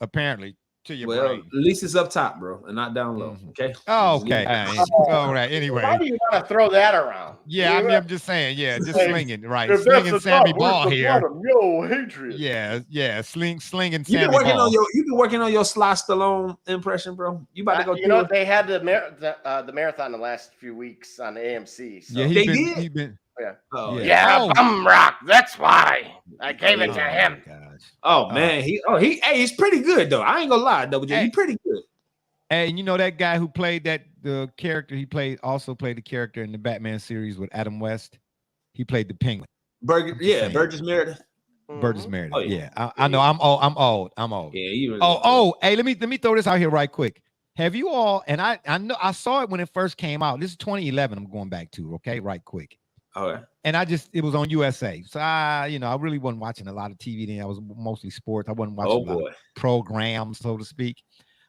apparently, to your Well, brain. at least it's up top, bro, and not down low. Mhm. Okay. Oh, okay. All right. Why Anyway, do you want to throw that around? yeah, I'm just saying, yeah, just Hey, slinging, right? If that's Slinging the Sammy top, where's Ball the here. bottom? Yo, hatred. Yeah, slinging You've Sammy been working Ball. on your Sly Stallone impression, bro. You about to go? You know they had the marathon the last few weeks on the AMC. So. Yeah, They he's did? been. Yeah. Oh, Yeah. Yeah, Oh. bum rock. That's why I gave it Oh to my him. gosh. Oh man, hey, he's pretty good though. I ain't gonna lie, Double J. Hey. He's pretty good. Hey, you know that guy who played the character he also played the character in the Batman series with Adam West. He played the Penguin. Saying. Burgess Meredith. Burgess Mhm. Meredith. Oh, yeah. Yeah, I know. I'm old. Yeah, you really Hey, let me throw this out here right quick. Have you all? And I know I saw it when it first came out. This is 2011. I'm going back to. Okay, right quick. Okay. And it was on USA. So I really wasn't watching a lot of TV then. I was mostly sports. I wasn't watching a lot of programs, so to speak.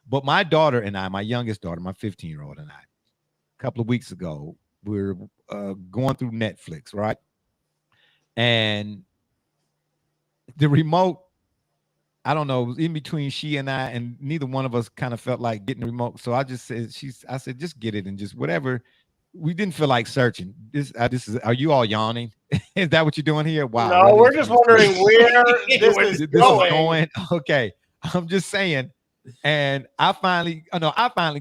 But my daughter and I, my youngest daughter, my 15-year-old and I, a couple of weeks ago, we were going through Netflix, right? And the remote, I don't know, it was in between she and I, and neither one of us kind of felt like getting the remote. So I just said, I said, just get it and just whatever. We didn't feel like searching. Are you all yawning? Is that what you're doing here? Wow. No, we're just wondering where this is going. Okay. I'm just saying. And I finally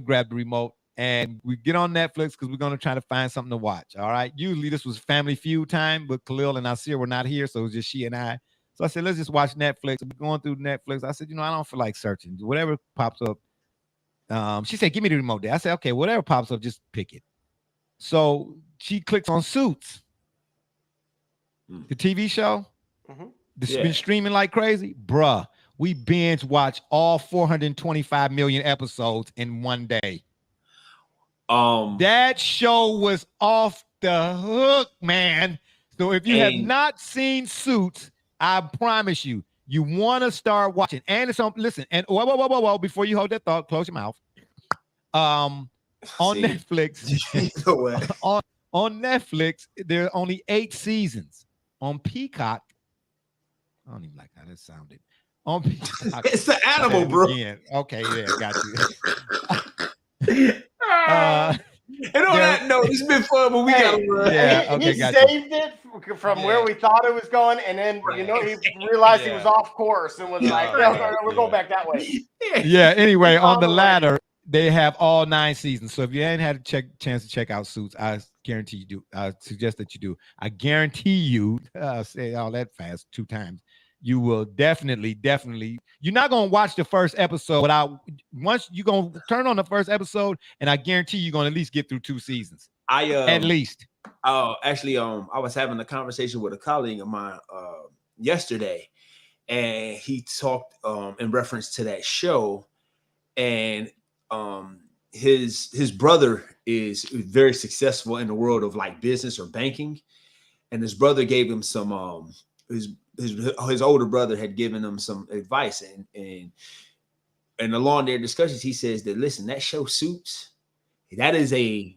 grabbed the remote and we get on Netflix because we're going to try to find something to watch. All right. Usually this was Family Feud time, but Khalil and Nasir were not here. So it was just she and I. So I said, let's just watch Netflix. We're going through Netflix. I said, I don't feel like searching. Whatever pops up. She said, give me the remote there. I said, okay, whatever pops up, just pick it. So she clicks on Suits, the TV show. This has been streaming like crazy. Bruh, we binge watch all 425 million episodes in one day. That show was off the hook, man. So if you have not seen Suits, I promise you, you want to start watching. And it's on, listen, and whoa, before you hold that thought, close your mouth. On Netflix, on Netflix, there are only 8 seasons. On Peacock, I don't even like how that sounded. On Peacock, it's the animal, bro. Okay, yeah, got you. And on that note, it's been fun, but we got to run. Yeah, he saved it from where we thought it was going, and then he realized he was off course and was like, we'll go back that way. Yeah, anyway, on the ladder, they have all 9 seasons. So if you hadn't had a chance to check out Suits, I guarantee you do. I suggest that you do. I guarantee you, say all that fast 2 times, you will definitely, you're not going to watch the first episode once you're going to turn on the first episode, and I guarantee you're going to at least get through 2 seasons. At least. Actually, I was having a conversation with a colleague of mine yesterday, and he talked in reference to that show, and his brother is very successful in the world of like business or banking, and his brother gave him some his older brother had given him some advice, and along their discussions he says that, listen, that show Suits, that is a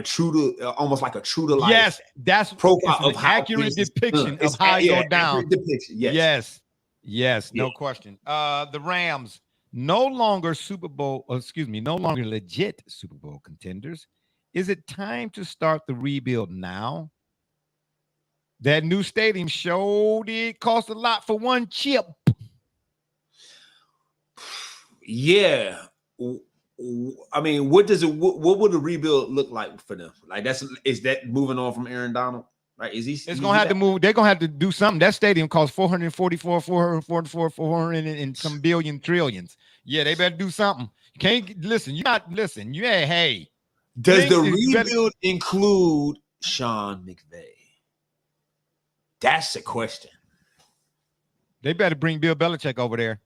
true to almost like a true to life. Yes, that's profile of accurate depiction of how it go down. Depiction, yes. Yes, no question. The Rams no longer no longer legit Super Bowl contenders. Is it time to start the rebuild now? That new stadium sure did cost a lot for one chip. Yeah. I mean, what would a rebuild look like for them? Like, is that moving on from Aaron Donald? Right? It's gonna have to move. They're gonna have to do something. That stadium costs 400 and some billion trillions. Yeah, they better do something. You can't listen. Hey. Does the rebuild include Sean McVay? That's the question. They better bring Bill Belichick over there.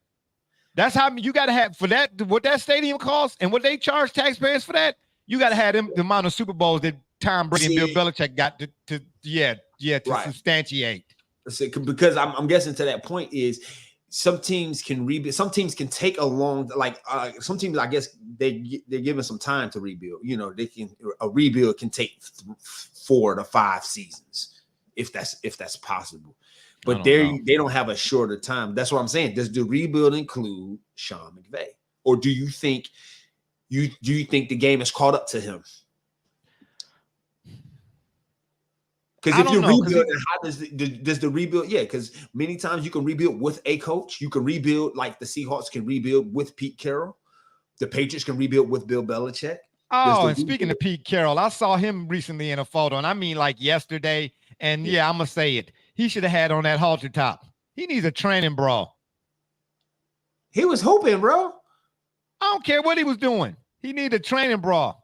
That's how you got to have for that. What that stadium costs and what they charge taxpayers for that. You got to have them the amount of Super Bowls that Tom Brady and Bill Belichick got to substantiate. Because I'm guessing to that point is some teams can rebuild. Some teams can take a long some teams, I guess they're given some time to rebuild. You know, a rebuild can take 4 to 5 seasons if that's possible. But they don't have a shorter time. That's what I'm saying. Does the rebuild include Sean McVay, or do you think the game has caught up to him? Because if you're rebuilding, how does the rebuild? Yeah, because many times you can rebuild with a coach. You can rebuild like the Seahawks can rebuild with Pete Carroll. The Patriots can rebuild with Bill Belichick. Oh, and speaking of Pete Carroll, I saw him recently in a photo, and I mean like yesterday. And yeah, I'm gonna say it. He should have had on that halter top. He needs a training bra. He was hooping, bro. I don't care what he was doing. He needed a training bra.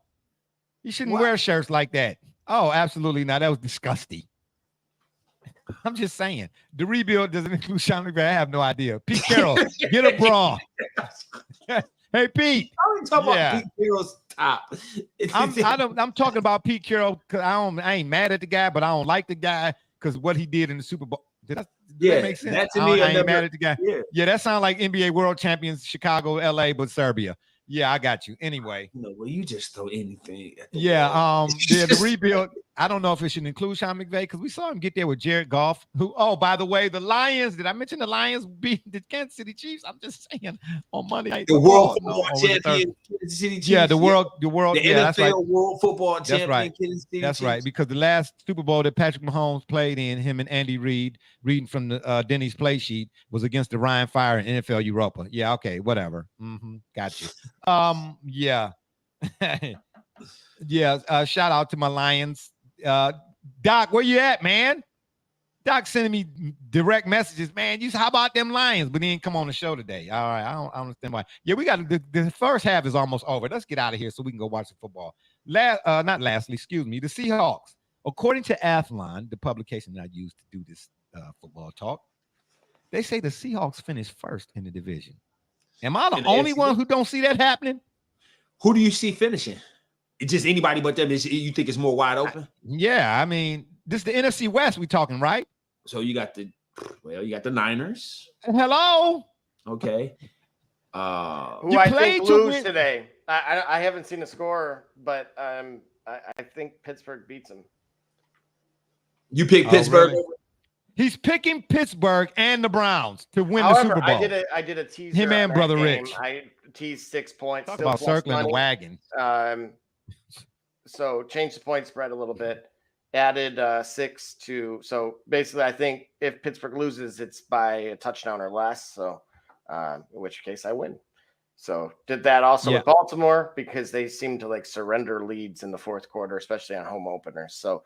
He shouldn't wear shirts like that. Oh, absolutely not. That was disgusting. I'm just saying. The rebuild doesn't include Sean McVay. I have no idea. Pete Carroll, get a bra. Hey, Pete. I'm talking about Pete Carroll's top. I'm talking about Pete Carroll because I ain't mad at the guy, but I don't like the guy because what he did in the Super Bowl. Did that make sense? That to me, I ain't mad at the guy. Yeah, that sounds like NBA World Champions, Chicago, LA, but Serbia. Yeah, I got you. Anyway. No, well, you just throw anything. The rebuild. I don't know if it should include Sean McVay because we saw him get there with Jared Goff. By the way, the Lions. Did I mention the Lions beat the Kansas City Chiefs? I'm just saying on Monday night. The World Football Champion Kansas City Chiefs. Yeah, the world. The NFL that's right. World Football Champion. That's right. Kansas City that's Chiefs. right. Because the last Super Bowl that Patrick Mahomes played in, him and Andy Reid, reading from the Denny's play sheet, was against the Ryan Fire in NFL Europa. Yeah. Okay. Whatever. Got you. Yeah. Shout out to my Lions. Doc, where you at, man? Doc sending me direct messages, man. How about them Lions? But he didn't come on the show today. All right, I don't understand why. Yeah, we got the first half is almost over. Let's get out of here so we can go watch the football. The Seahawks. According to Athlon, the publication that I used to do this football talk, they say the Seahawks finished first in the division. Am I the only one who don't see that happening? Who do you see finishing? It's just anybody but them. You think it's more wide open? I mean, this is the NFC West we talking, right? So you got the Niners. Hello. Okay. Who I think lose today. I haven't seen the score, but I think Pittsburgh beats them. You pick Pittsburgh? Really? He's picking Pittsburgh and the Browns to win the Super Bowl. I did a teaser. Him and Brother Rich. I teased 6 points. Talk about circling the wagon. So changed the point spread a little bit. Added 6 to. So basically, I think if Pittsburgh loses, it's by a touchdown or less. So in which case I win. So did that also with Baltimore because they seem to surrender leads in the fourth quarter, especially on home openers. So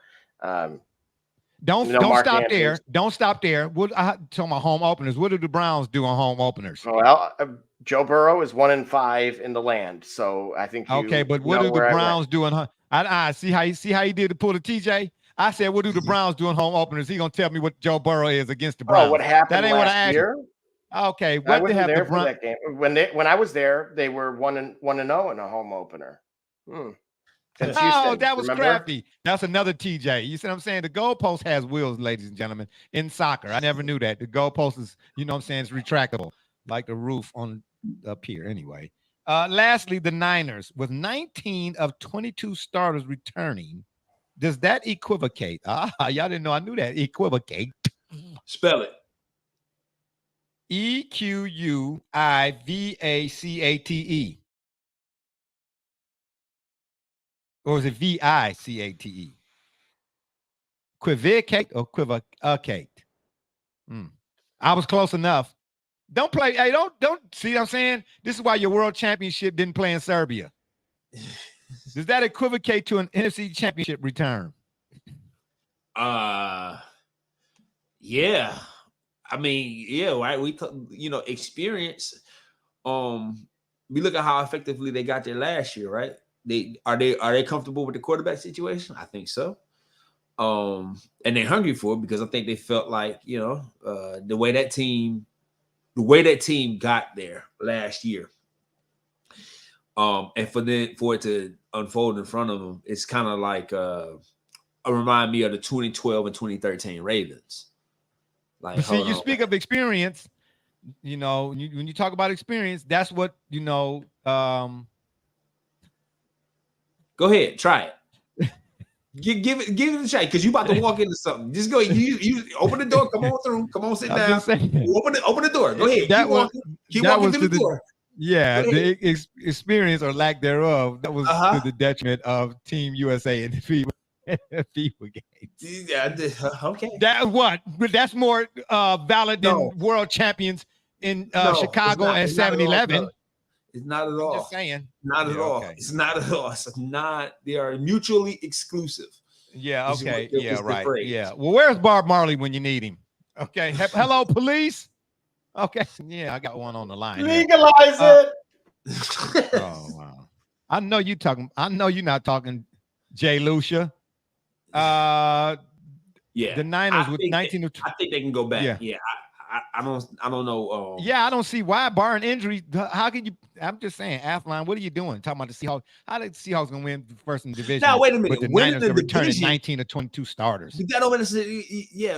don't stop there. Don't stop there. What I talking about home openers? What do the Browns do on home openers? Well, Joe Burrow is 1-5 in the land, so I think. But what do the Browns do on? I see how you did to pull the TJ. I said, what do the Browns do on home openers? He gonna tell me what Joe Burrow is against the Browns. Oh, what happened? That ain't last what I asked year. Okay, what they have for that game? When I was there, they were 1-0 in a home opener. Houston, that was crafty. That's another TJ. You see what I'm saying? The goalpost has wheels, ladies and gentlemen, in soccer. I never knew that. The goalpost is, it's retractable, like the roof on up here. Anyway, lastly, the Niners with 19 of 22 starters returning. Does that equivocate? Y'all didn't know I knew that. Equivocate. Spell it. Equivacate. Or is it Vicate? Equivocate or equivocate? I was close enough. Don't play. Hey, don't see what I'm saying? This is why your world championship didn't play in Serbia. Does that equivocate to an NFC championship return? Yeah. I mean, yeah, right. Experience. We look at how effectively they got there last year, right? Are they comfortable with the quarterback situation? I think so. And they're hungry for it because I think they felt like, the way that team got there last year. And for it to unfold in front of them, it's kind of like remind me of the 2012 and 2013 Ravens. Like, see, you speak of experience, when you talk about experience, that's what Go ahead, try it. Give it a try because you about to walk into something. Just go. You open the door. Come on through. Come on, sit down. Open the door. Go ahead. Keep walking through the door. Yeah, the experience or lack thereof, that was to the detriment of Team USA in the FIFA games. Yeah, okay. That's more valid than world champions in Chicago and 7-Eleven. It's not at all. I'm just saying. Not at all. Okay. It's not at all. It's not. They are mutually exclusive. Yeah. Okay. Yeah. Right. Yeah. Well, where's Bob Marley when you need him? Okay. Hello, police. Okay. Yeah, I got one on the line. Legalize it. Oh wow. I know you're not talking Jay Lucia. Yeah. The Niners with 19 to 20. I think they can go back. Yeah. I don't know. Yeah, I don't see why, barring injury. How can you? I'm just saying, Athlon, what are you doing? Talking about the Seahawks. How did the Seahawks gonna win the first in the division? Now wait a minute. But the Niners are returning 19 to 22 starters. But that don't say,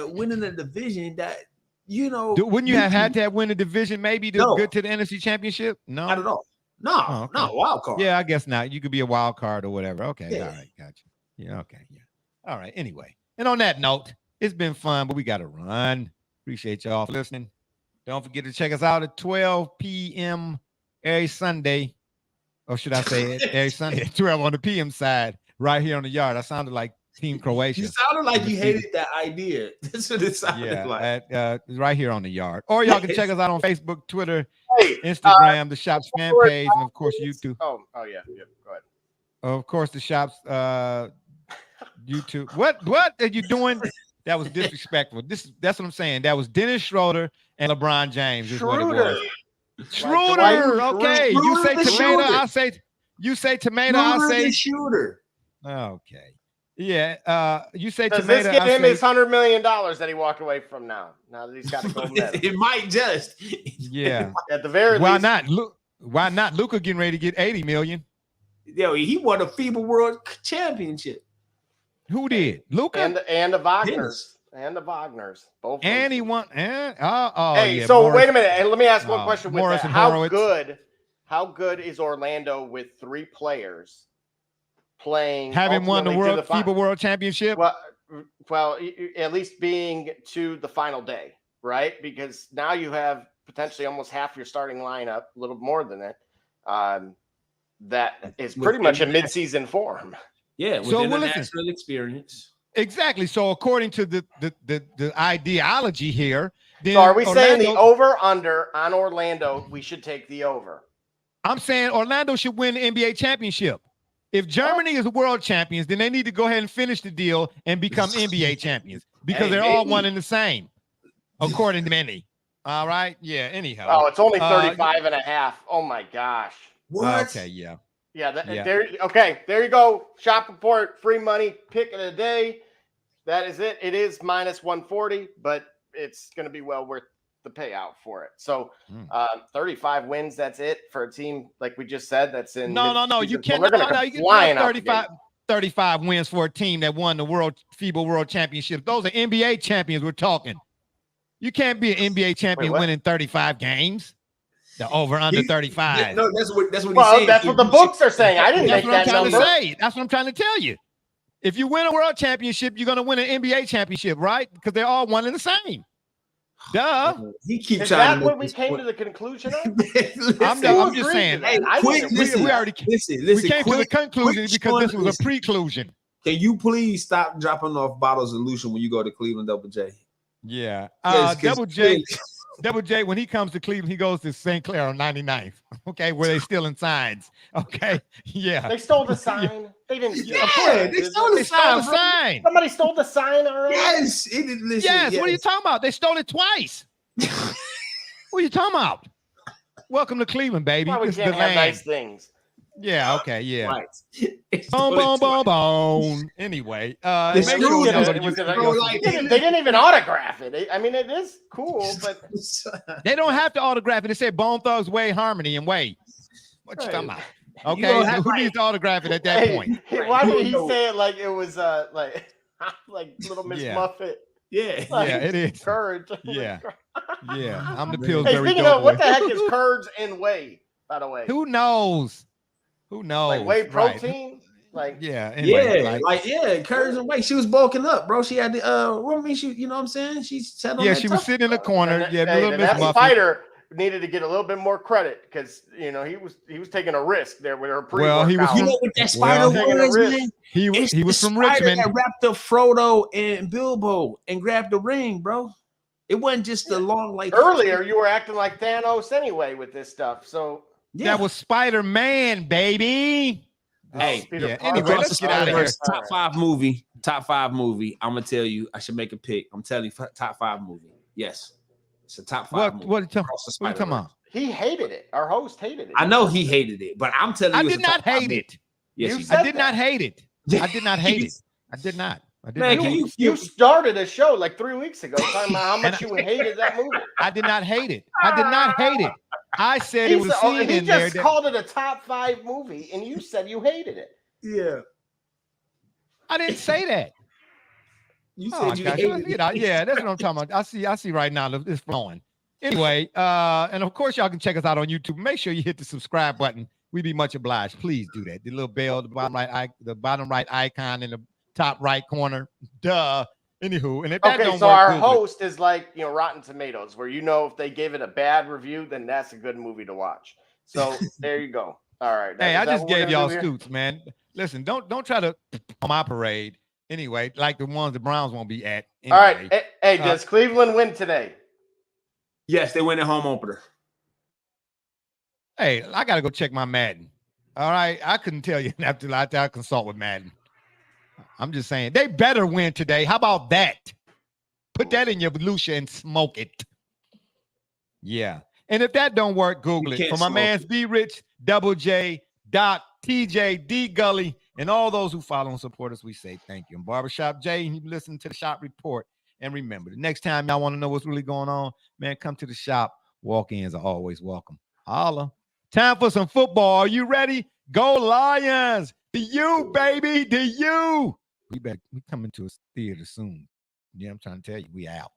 winning the division. That wouldn't you have had to have win the division maybe to get to the NFC Championship? No, not at all. No, no wild card. Yeah, I guess not. You could be a wild card or whatever. Okay, all right, gotcha. Yeah, okay, yeah. All right. Anyway, and on that note, it's been fun, but we got to run. Appreciate y'all for listening. Don't forget to check us out at 12 p.m. every Sunday. Or should I say every Sunday at 12 on the p.m. side, right here on the yard. I sounded like Team Croatia. You sounded like you hated that idea. That's what it sounded like. Right here on the yard. Or y'all can check us out on Facebook, Twitter, Instagram, the shop's fan page, and of course YouTube. Oh yeah. Go ahead. Of course, the shop's YouTube. What are you doing? That was disrespectful. That's what I'm saying. That was Dennis Schroeder and LeBron James. Is what it was. Schroeder. Okay. You say tomato. You say tomato. I say shooter. Okay. Yeah. You say tomato. Does this give him his $100 million that he walked away from now? Now that he's got to go medal. It might just. Yeah. At the very least. Why not? Why not? Luka getting ready to get $80 million. Yo, he won a FIBA World Championship. Who did? Luka and the Wagners. And the Wagners. Both. And he won. Hey, so Morris, wait a minute. And let me ask one question with Morris that. How good is Orlando with three players playing? Having won the FIBA World Championship? Well, at least being to the final day, right? Because now you have potentially almost half your starting lineup, a little more than that. That is pretty much a midseason form. Yeah, with international experience. Exactly. So according to the ideology here, then so are we saying the over/under on Orlando? We should take the over. I'm saying Orlando should win the NBA championship. If Germany is world champions, then they need to go ahead and finish the deal and become NBA champions because they're all one and the same, according to many. All right. Yeah. Anyhow. Oh, it's only 35.5. Oh my gosh. What? Okay. Yeah. Yeah, there. Okay, there you go. Shop report, free money, pick of the day. That is it. It is minus 140, but it's going to be well worth the payout for it. So, 35 wins. That's it for a team like we just said. That's in no. You can't. You get 35 wins for a team that won the FIBA World Championship. Those are NBA champions we're talking. You can't be an NBA champion winning 35 games. The over under 35. No, that's what he's saying. That's what the books are saying. I didn't make that number. That's what I'm trying to tell you. If you win a world championship, you're going to win an NBA championship, right? Because they're all one and the same. Duh. He keeps Is trying that to what make we this came point. to the conclusion of? I'm just saying. Hey, I quit, didn't- listen, we already listen, we came to the quit conclusion because this was a listen. preclusion. Can you please stop dropping off bottles of Lucian when you go to Cleveland, Double J? Yeah. 'Cause Double J, when he comes to Cleveland, he goes to St. Clair on 99th. Okay, where they stealing signs. Okay. Yeah. They stole the sign. They didn't steal Yeah, the sign. they stole the They stole the sign, bro. sign. Somebody stole the sign already? Yes, it did. Listen, Yes. What are you talking about? They stole it twice. What are you talking about? Welcome to Cleveland, baby. Why we This is can't the have land. nice things? Yeah. Okay. Yeah. Right. Boom, boom, boom, boom. Anyway, The make screw sure it y'all up. go to It was YouTube. gonna- like- they didn't even autograph it. I mean, it is cool, but They don't have to autograph it. They say Bone Thugs, Way, Harmony, and Way. What you talking about? You gonna Okay, have, who like- needs to autograph it at that hey, point? why You did he know. say it like it was like Little Miss Yeah. Muffet? Yeah. Like, Yeah, it is. Courage. Yeah. Yeah, I'm the Hey, Pillsbury Hey, speaking of, what Doughboy. the heck is Courage and Whey, by the way? Who knows? Who knows? Like whey Right. protein? Like, Yeah. Anyway, Courage and Wake. She was bulking up, bro. She had the what I mean, she, you know what I'm saying? She sat on yeah, that she was tough- sitting in the corner. and Yeah, hey, Little then Miss that Muffet. fighter needed to get a little bit more credit because he was taking a risk there with her pre-workout. Well, he was You know what that spider Well, taking a was, risk. man? He It's was the from spider Richmond. that wrapped up Frodo and Bilbo and grabbed the ring, bro. It wasn't just the long like Earlier, you were acting like Thanos anyway with this stuff. So Yeah. That was Spider-Man, baby. Hey, Peter yeah, Parker. anyway, let's get out of here. Top five movie. Top five movie. I'm gonna tell you. I should make a pick. I'm telling you, top five movie. Yes, it's a top five. movie. What are you talking Across the about? He hated it. Our host hated it. I know he hated it, but I'm telling you, I it's did a top not five hate movie. it. Yes, You you said I did not hate it. I did not hate it. I did not. I did Man, not can hate it. You started a show like 3 weeks ago talking about how much you hated that movie. I did not hate it. I did not hate it. I said He it was a said- scene he in there. just called it a top 5 movie, and you said you hated it. Yeah. I didn't say that. You Oh, said you gosh, hated it. yeah, that's what I'm talking about. I see right now it's flowing. Anyway, and of course y'all can check us out on YouTube. Make sure you hit the subscribe button. We'd be much obliged. Please do that. The little bell, the bottom right icon in the top right corner. Duh. Anywho, and if that Okay, don't so work, our Google it. host is like, Rotten Tomatoes, where if they gave it a bad review, then that's a good movie to watch. So there you go. All right. Hey, I is that just what we're gave gonna y'all do here? scoots, man. Listen, don't try to on my parade. Anyway, like the ones the Browns won't be at. Anyway. All right. Hey, does Cleveland win today? Yes, they win at home opener. Hey, I gotta go check my Madden. All right, I couldn't tell you after I consult with Madden. I'm just saying they better win today. How about that? Put that in your Lucia and smoke it. Yeah, and if that don't work, Google You it. can't For my smoke man's it. B Rich, Double J, Doc, TJ, D Gully, and all those who follow and support us, we say thank you. And Barbershop J, and you listen to the Shop Report. And remember, the next time y'all want to know what's really going on, man, come to the shop. Walk-ins are always welcome. Holla. Time for some football. Are you ready? Go Lions. To you, baby. To you. We coming to a theater soon. Yeah, I'm trying to tell you, we out.